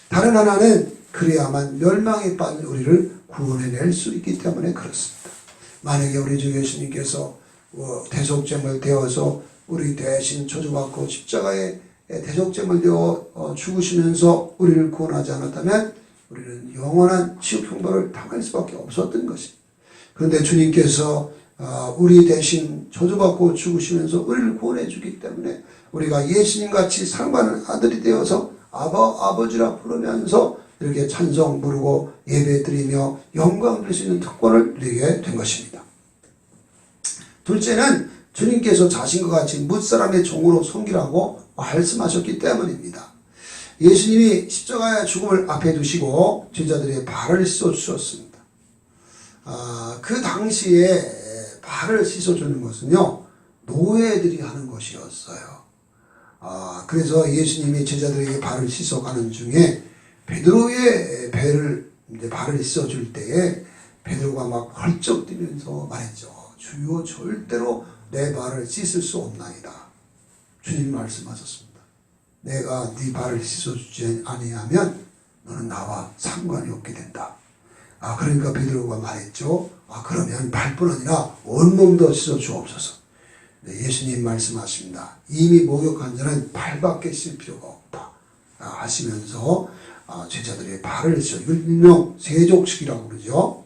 다른 하나는 그래야만 멸망에 빠진 우리를 구원해낼 수 있기 때문에 그렇습니다. 만약에 우리 주 예수님께서 대속제물 되어서 우리 대신 저주받고 십자가에 대속제물 되어 죽으시면서 우리를 구원하지 않았다면 우리는 영원한 지옥풍보를 당할 수밖에 없었던 것입니다. 그런데 주님께서 우리 대신 저주받고 죽으시면서 우리를 구원해 주기 때문에 우리가 예수님같이 사랑받는 아들이 되어서 아버지라 부르면서 이렇게 찬송 부르고 예배 드리며 영광 드릴 수 있는 특권을 누리게 된 것입니다. 둘째는 주님께서 자신과 같이 뭇사람의 종으로 섬기라고 말씀하셨기 때문입니다. 예수님이 십자가의 죽음을 앞에 두시고 제자들의 발을 씻어주셨습니다. 그 당시에 발을 씻어주는 것은요, 노예들이 하는 것이었어요. 그래서 예수님이 제자들에게 발을 씻어가는 중에 베드로의 발을 씻어줄 때에 베드로가 막 헐쩍 뛰면서 말했죠. 주여, 절대로 내 발을 씻을 수 없나이다. 주님 말씀하셨습니다. 내가 네 발을 씻어주지 아니하면 너는 나와 상관이 없게 된다. 그러니까 베드로가 말했죠. 그러면 발뿐 아니라 온몸도 씻어주옵소서. 예수님 말씀하십니다. 이미 목욕한 자는 발밖에 씻을 필요가 없다 하시면서 제자들의 발을 씻어, 일명 세족식이라고 그러죠.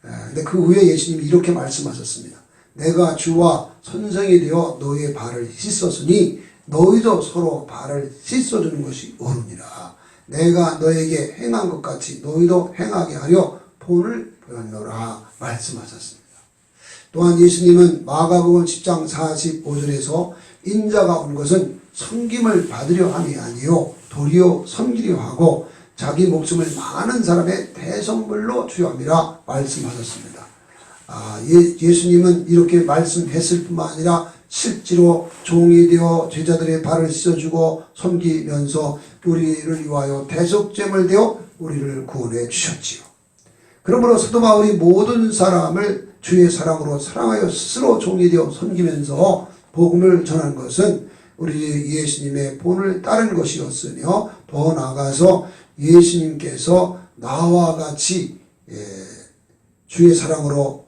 근데 그 후에 예수님이 이렇게 말씀하셨습니다. 내가 주와 선생이 되어 너희의 발을 씻었으니 너희도 서로 발을 씻어주는 것이 옳으니라. 내가 너에게 행한 것 같이 너희도 행하게 하려 본을 보였노라 말씀하셨습니다. 또한 예수님은 마가복음 10장 45절에서 인자가 온 것은 섬김을 받으려 함이 아니요 도리어 섬기려 하고 자기 목숨을 많은 사람의 대성물로 주여함이라 말씀하셨습니다. 예수님은 이렇게 말씀했을 뿐만 아니라 실제로 종이 되어 제자들의 발을 씻어주고 섬기면서 우리를 위하여 대속죄물 되어 우리를 구원해 주셨지요. 그러므로 사도 바울이 모든 사람을 주의 사랑으로 사랑하여 스스로 종이 되어 섬기면서 복음을 전한 것은 우리 예수님의 본을 따른 것이었으며 더 나아가서 예수님께서 나와 같이 주의 사랑으로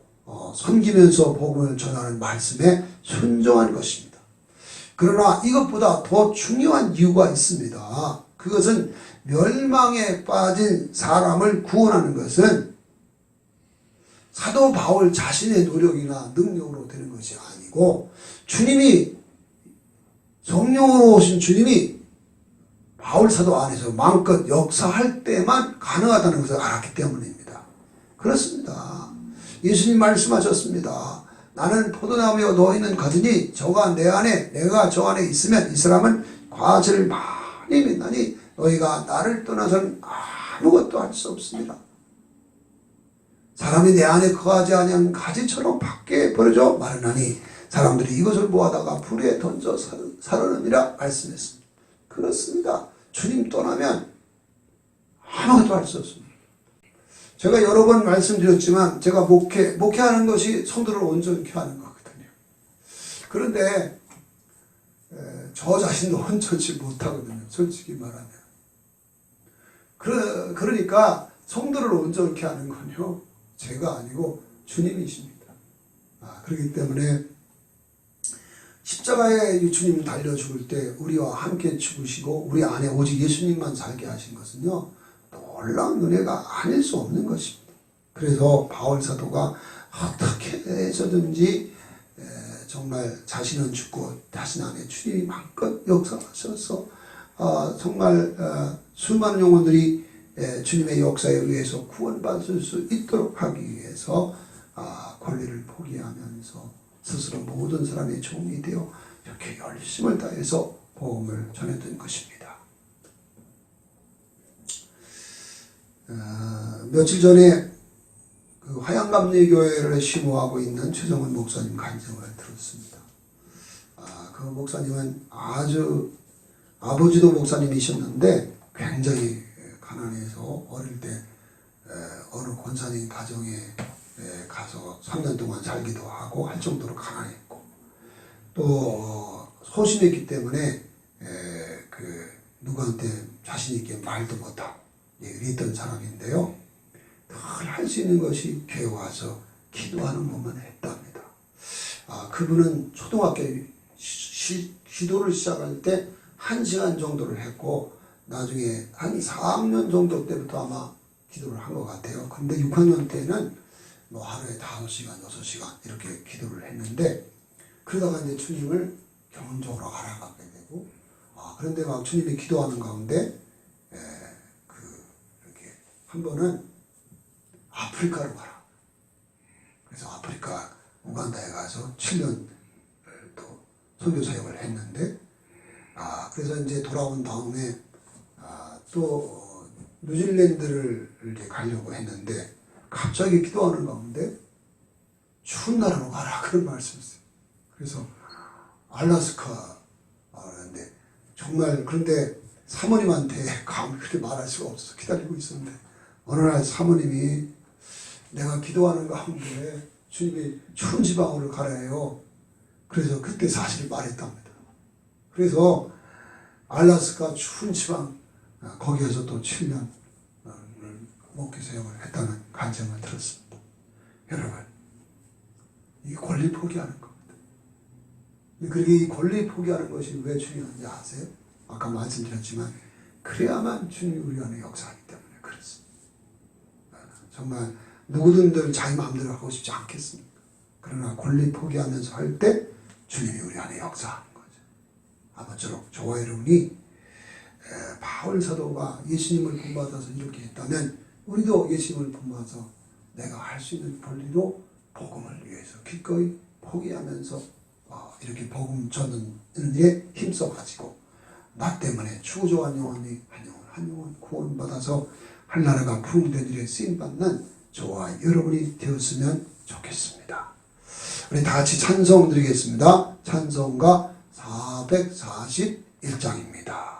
섬기면서 복음을 전하는 말씀에 순종한 것입니다. 그러나 이것보다 더 중요한 이유가 있습니다. 그것은 멸망에 빠진 사람을 구원하는 것은 사도 바울 자신의 노력이나 능력으로 되는 것이 아니고 주님이 성령으로 오신 주님이 바울 사도 안에서 마음껏 역사할 때만 가능하다는 것을 알았기 때문입니다. 그렇습니다. 예수님 말씀하셨습니다. 나는 포도나무여 너희는 가지니 저가 내 안에 내가 저 안에 있으면 이 사람은 과실을 많이 맺나니 너희가 나를 떠나서는 아무것도 할 수 없습니다. 사람이 내 안에 거하지 아니한 가지처럼 밖에 버려져 마르나니 사람들이 이것을 모아다가 불에 던져 사르느니라 말씀했습니다. 그렇습니다. 주님 떠나면 아무것도 할 수 없습니다. 제가 여러 번 말씀드렸지만 제가 목회하는 것이 성도를 온전케 하는 거거든요. 그런데 저 자신도 온전치 못하거든요. 솔직히 말하면. 그러니까 성도를 온전케 하는 건요. 제가 아니고 주님이십니다. 그렇기 때문에 십자가에 주님 달려 죽을 때 우리와 함께 죽으시고 우리 안에 오직 예수님만 살게 하신 것은요. 놀라운 은혜가 아닐 수 없는 것입니다. 그래서 바울 사도가 어떻게 해서든지 정말 자신은 죽고 자신 안에 주님이 마음껏 역사하셔서 정말 수많은 영혼들이 주님의 역사에 의해서 구원받을 수 있도록 하기 위해서 권리를 포기하면서 스스로 모든 사람의 종이 되어 이렇게 열심을 다해서 복음을 전했던 것입니다. 며칠 전에 그 화양감리교회를 심호하고 있는 최정은 목사님 간증을 들었습니다. 그 목사님은 아주 아버지도 목사님이셨는데 굉장히 가난해서 어릴 때 어느 권사님 가정에 가서 3년 동안 살기도 하고 할 정도로 가난했고 또 소심했기 때문에 누구한테 자신 있게 말도 못하고 이랬던 사람인데요. 늘 할 수 있는 것이 교회 와서 기도하는 것만 했답니다. 그분은 초등학교 기도를 시작할 때 1시간 정도를 했고 나중에 한 4학년 정도 때부터 아마 기도를 한 것 같아요. 근데 6학년 때는 뭐 하루에 5시간, 6시간 이렇게 기도를 했는데 그러다가 이제 주님을 경험적으로 알아가게 되고 그런데 막 주님이 기도하는 가운데 이렇게 한 번은 아프리카로 가라. 그래서 아프리카 우간다에 가서 7년 또 선교 사역을 했는데 그래서 이제 돌아온 다음에 또 뉴질랜드를 이제 가려고 했는데 갑자기 기도하는 가운데 추운 나라로 가라 그런 말씀이었어요. 그래서 알래스카 그런데 정말 그런데 사모님한테 감히 그렇게 말할 수가 없어서 기다리고 있었는데 어느 날 사모님이 내가 기도하는 가운데 주님이 추운 지방으로 가래요. 그래서 그때 사실을 말했답니다. 그래서 알래스카 추운 지방 거기에서 또 7년 목회 사역을 했다는 간증을 들었습니다. 여러분, 이 권리 포기하는 겁니다. 그렇게 이 권리 포기하는 것이 왜 중요한지 아세요? 아까 말씀드렸지만 그래야만 주님이 우리 안에 역사하기 때문에 그렇습니다. 정말 누구든들 자기 마음대로 하고 싶지 않겠습니까? 그러나 권리 포기하면서 할 때 주님이 우리 안에 역사하는 거죠. 아무쪼록 저와 여러분이 바울 사도가 예수님을 본받아서 이렇게 했다면 우리도 예수님을 본받아서 내가 할 수 있는 권리로 복음을 위해서 기꺼이 포기하면서 이렇게 복음 전하는 일에 힘써가지고 나 때문에 추구조한 영혼이 한 영혼 구원받아서 한나라가 부흥된 일에 쓰임받는 저와 여러분이 되었으면 좋겠습니다. 우리 다 같이 찬송 드리겠습니다. 찬송가 441장입니다.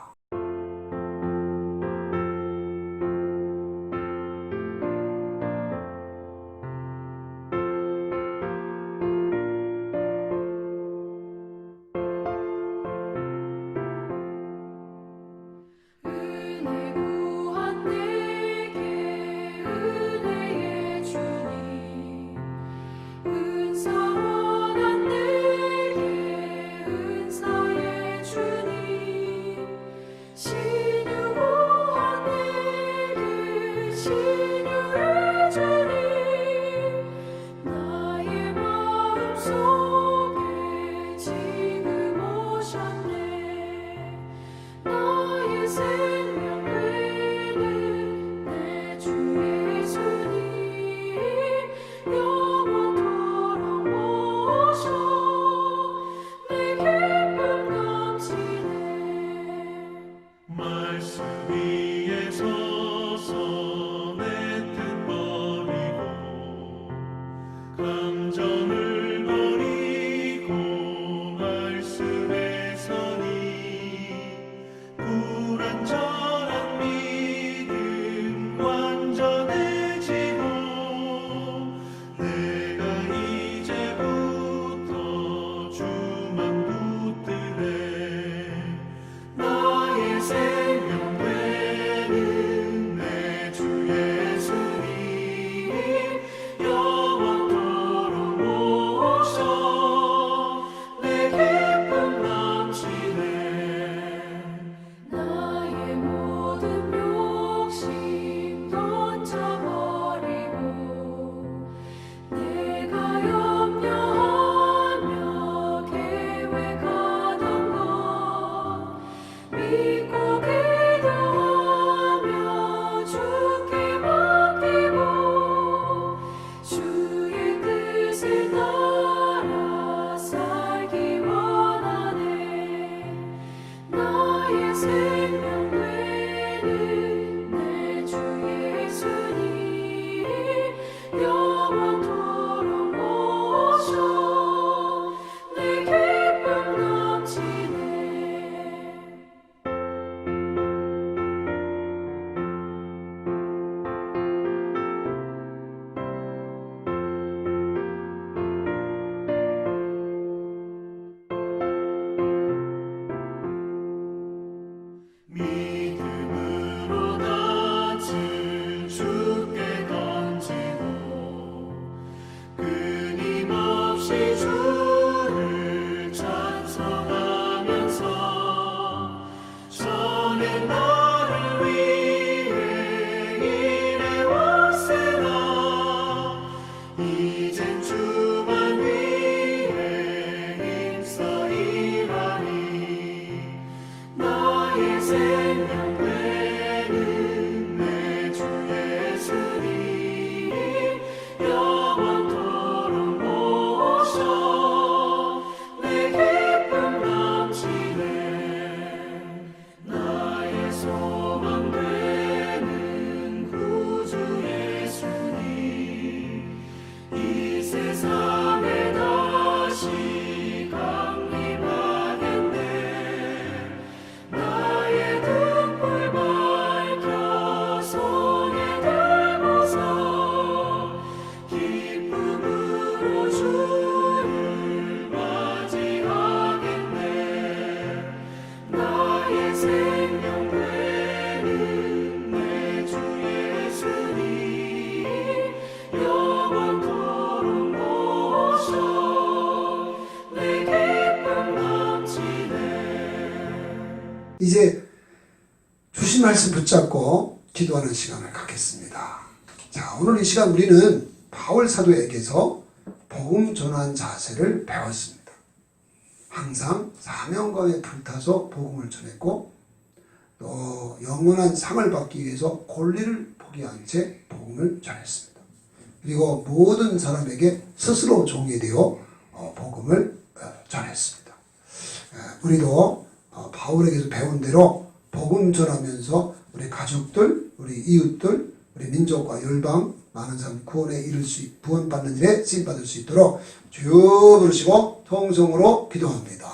이제 주신 말씀 붙잡고 기도하는 시간을 갖겠습니다. 자, 오늘 이 시간 우리는 바울 사도에게서 복음 전환 자세를 배웠습니다. 항상 사명감에 불타서 복음을 전했고 또 영원한 상을 받기 위해서 권리를 포기한 채 복음을 전했습니다. 그리고 모든 사람에게 스스로 종이 되어 복음을 전했습니다. 우리도 바울에게서 배운 대로 복음 전하면서 우리 가족들, 우리 이웃들, 우리 민족과 열방 많은 사람 구원에 이를 구원받는 일에 쓰임받을 수 있도록 주여 부르시고 통성으로 기도합니다.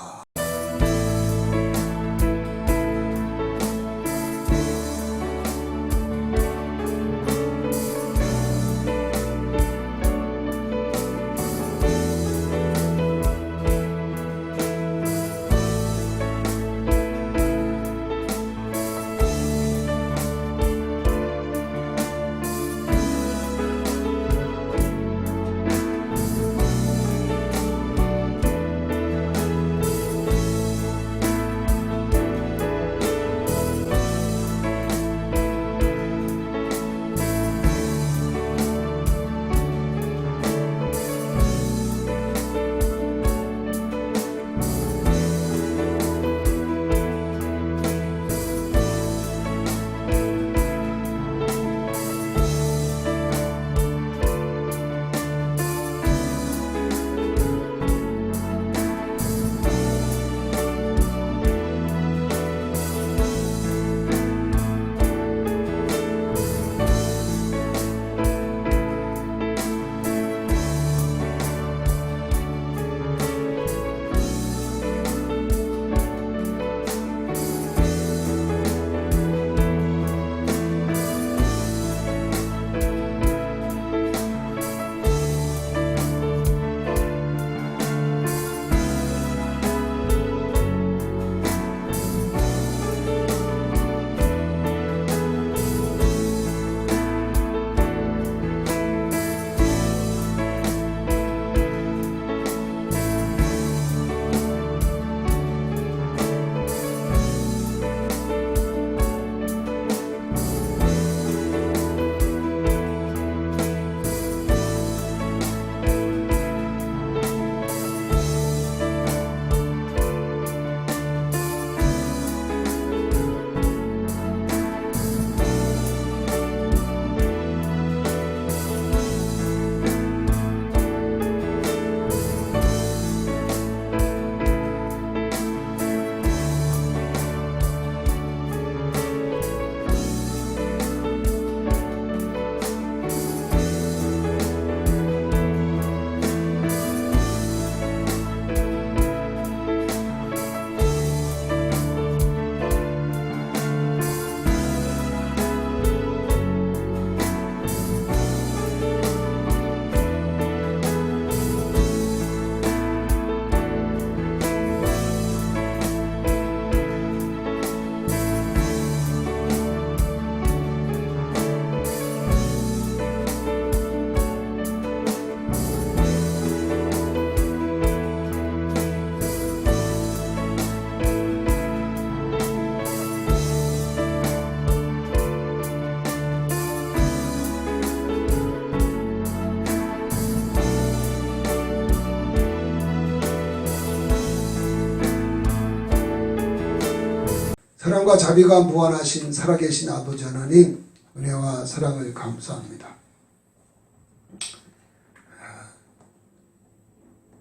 사랑과 자비가 무한하신 살아계신 아버지 하나님, 은혜와 사랑을 감사합니다.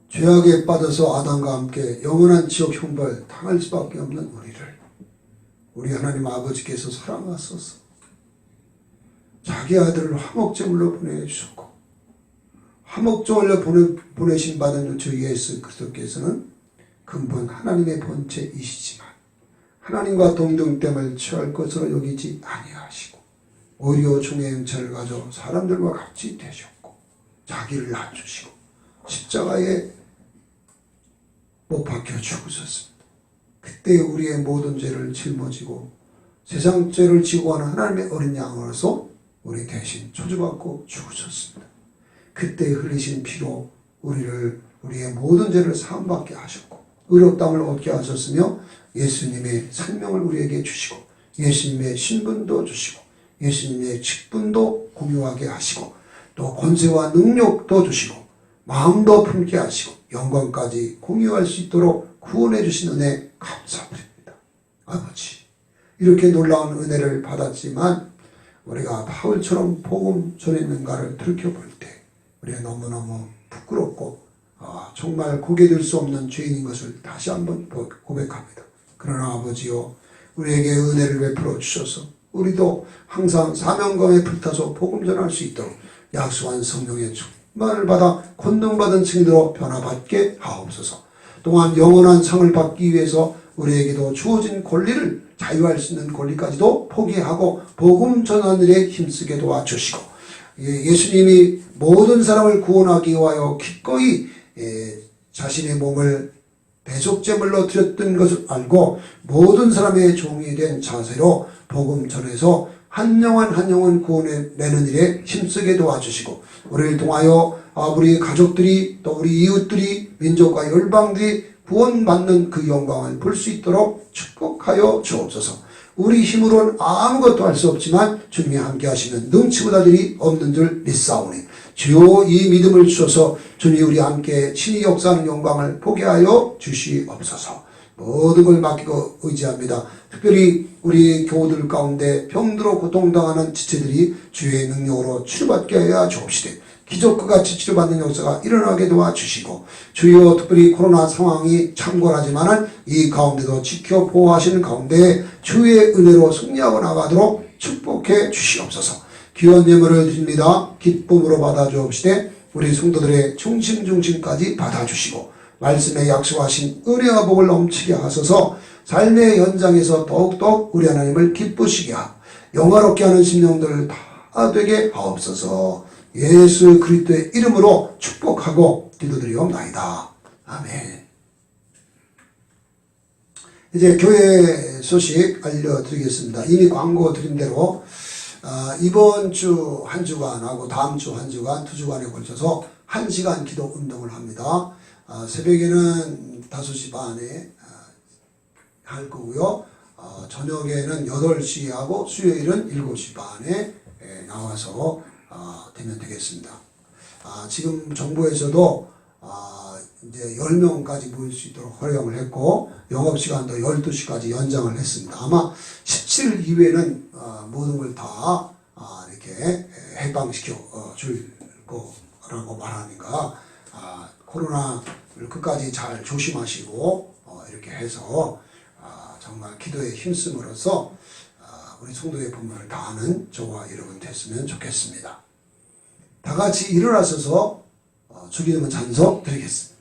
죄악에 빠져서 아담과 함께 영원한 지옥 형벌 당할 수밖에 없는 우리 하나님 아버지께서 사랑하소서 자기 아들을 화목제물로 보내주셨고, 화목제물로 보내신 받은 주 예수 그리스도께서는 근본 하나님의 본체이시지만 하나님과 동등됨을 취할 것으로 여기지 아니하시고 오히려 종의 형체를 가져 사람들과 같이 되셨고 자기를 낮추시고 십자가에 못 박혀 죽으셨습니다. 그때 우리의 모든 죄를 짊어지고 세상 죄를 지고 하는 하나님의 어린 양으로서 우리 대신 저주받고 죽으셨습니다. 그때 흘리신 피로 우리의 모든 죄를 사함받게 하셨고 의롭다함을 얻게 하셨으며 예수님의 생명을 우리에게 주시고 예수님의 신분도 주시고 예수님의 직분도 공유하게 하시고 또 권세와 능력도 주시고 마음도 품게 하시고 영광까지 공유할 수 있도록 구원해 주신 은혜 감사드립니다. 아버지, 이렇게 놀라운 은혜를 받았지만 우리가 바울처럼 복음 전했는가를 들켜볼 때 우리가 너무너무 부끄럽고 정말 고개 들 수 없는 죄인인 것을 다시 한번 고백합니다. 그러나 아버지요, 우리에게 은혜를 베풀어 주셔서 우리도 항상 사명감에 불타서 복음 전할 수 있도록 약속한 성령의 충만을 받아 권능받은 증인으로 변화받게 하옵소서. 또한 영원한 상을 받기 위해서 우리에게도 주어진 권리를, 자유할 수 있는 권리까지도 포기하고 복음 전하는 일에 힘쓰게 도와주시고, 예수님이 모든 사람을 구원하기 위하여 기꺼이 자신의 몸을 대속제물로 드렸던 것을 알고 모든 사람의 종이 된 자세로 복음 전해서 한 영혼 구원해내는 일에 힘쓰게 도와주시고, 우리를 통하여 우리 가족들이, 또 우리 이웃들이, 민족과 열방들이 구원받는 그 영광을 볼 수 있도록 축복하여 주옵소서. 우리 힘으로는 아무것도 할 수 없지만 주님이 함께 하시면 능치보다 일이 없는 줄 믿사오니, 주여 이 믿음을 주셔서 주님이 우리 함께 친히 역사하는 영광을 보게 하여 주시옵소서. 모든 걸 맡기고 의지합니다. 특별히 우리 교우들 가운데 병들어 고통당하는 지체들이 주의 능력으로 치료받게 하여 주옵시되 기적과 같이 치료받는 역사가 일어나게 도와주시고, 주여 특별히 코로나 상황이 참고하지만은 이 가운데도 지켜 보호하시는 가운데 주의 은혜로 승리하고 나가도록 축복해 주시옵소서. 귀한 예물을 드립니다. 기쁨으로 받아주옵시되 우리 성도들의 중심까지 받아주시고 말씀에 약속하신 은혜와 복을 넘치게 하소서. 삶의 현장에서 더욱더 우리 하나님을 기쁘시게 하고 영화롭게 하는 심령들 다 되게 하옵소서. 예수 그리스도의 이름으로 축복하고 기도드리옵나이다. 아멘. 이제 교회 소식 알려드리겠습니다. 이미 광고 드린 대로 이번 주 한 주간하고 다음 주 한 주간, 두 주간에 걸쳐서 1시간 기도 운동을 합니다. 새벽에는 5시 반에 할 거고요. 저녁에는 8시에 하고 수요일은 7시 반에 나와서 되면 되겠습니다. 지금 정부에서도 이제 10명까지 모일 수 있도록 허용을 했고 영업시간도 12시까지 연장을 했습니다. 아마 17일 이후에는 모든 걸 다 이렇게 해방시켜 줄 거라고 말하니까 코로나를 끝까지 잘 조심하시고 이렇게 해서 정말 기도에 힘쓰므로써 우리 성도의 분모를 다하는 저와 여러분 됐으면 좋겠습니다. 다 같이 일어나셔서 주기도문 찬송 드리겠습니다.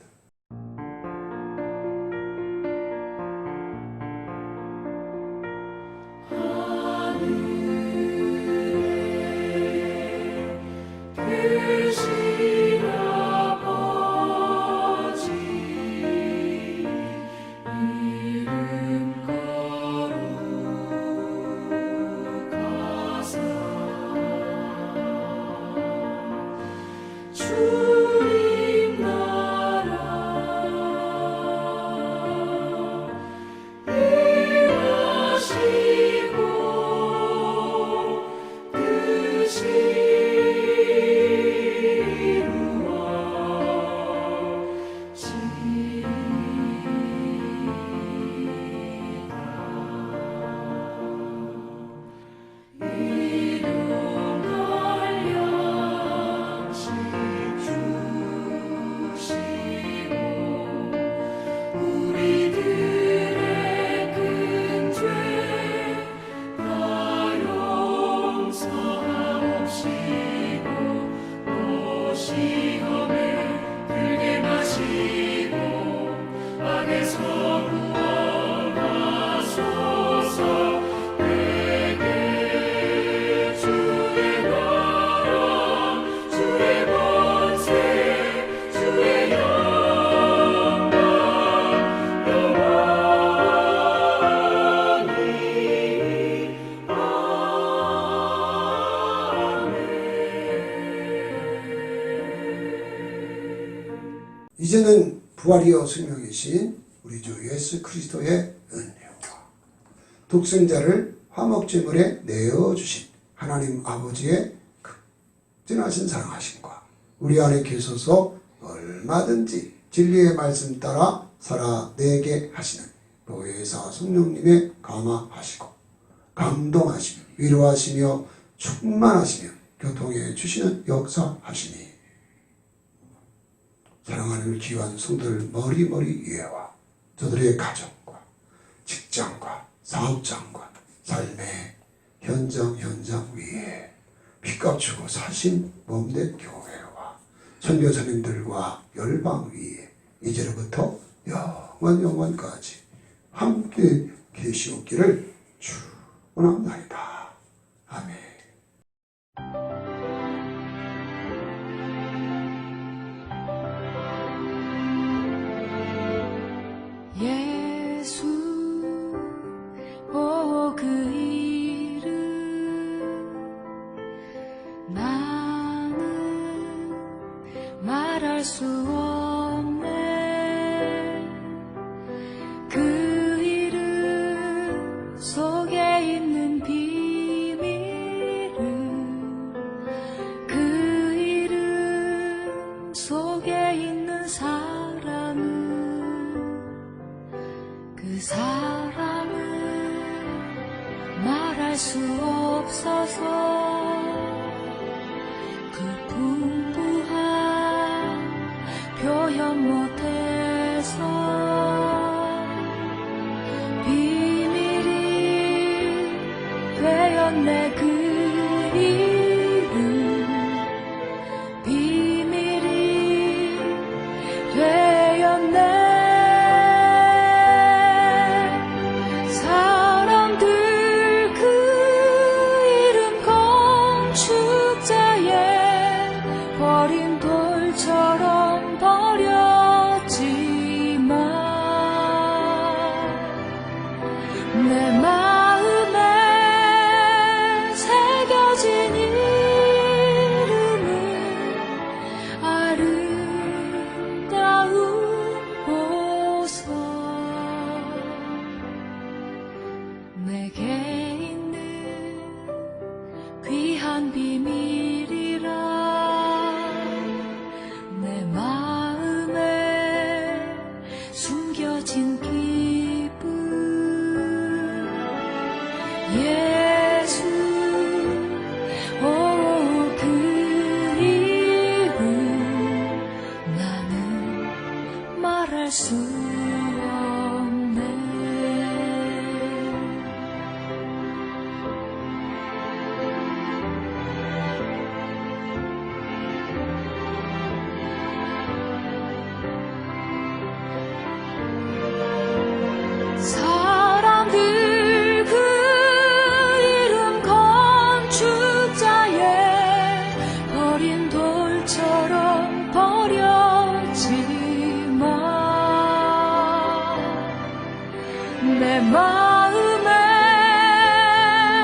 이제는 부활이요 생명이신 우리 주 예수 그리스도의 은혜와 독생자를 화목제물에 내어주신 하나님 아버지의 극진하신 사랑하심과 우리 안에 계셔서 얼마든지 진리의 말씀 따라 살아내게 하시는 교회사 성령님의 감화하시고 감동하시며 위로하시며 충만하시며 교통해 주시는 역사하시니 사랑하는 귀한 성도들 머리머리 위에와 저들의 가정과 직장과 사업장과 삶의 현장 위에 빚값 주고 사신 몸된 교회와 선교사님들과 열방 위에 이제로부터 영원까지 함께 계시옵기를 축원합니다. 아멘. 예수 오 그 이름 나는 말할 수 없네 그 이름 속에 있는 비밀을 그 이름 속에 있는 사랑을 그 사랑을 말할 수 없어서 그 풍부한 표현 못해서 비밀이 되었네 그 이름 비밀이 되었네 버린 돌처럼 버렸지만 내 마음에 새겨진 이름은 아름다운 보석 내게 있는 귀한 비밀이라 내 마음에 숨겨진 기쁨 예수 오 그 이름 나는 말할 수 없네 사람들 그 이름 건축자의 버린 돌처럼 버렸지만 내 마음에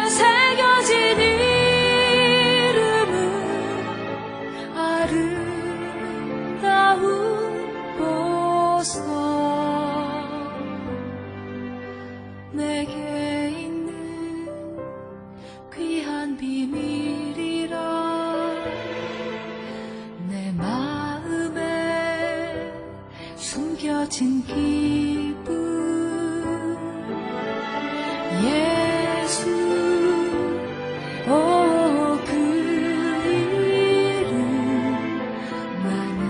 새겨진 이름은 아름다운 보석 내게 있는 귀한 비밀이라 내 마음에 숨겨진 기쁨 예수 오 그 이름 나는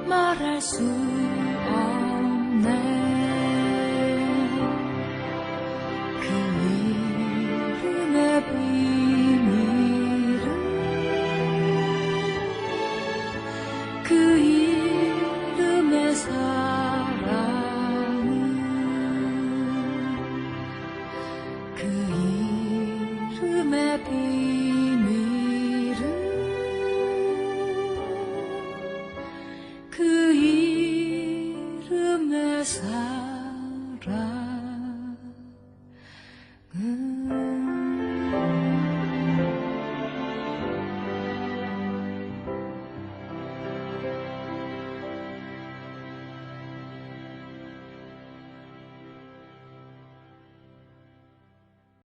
말할 수 없네 그 이름의 비밀은 그 이름의 사랑은 그 이름의 비밀은 그 이름의 사랑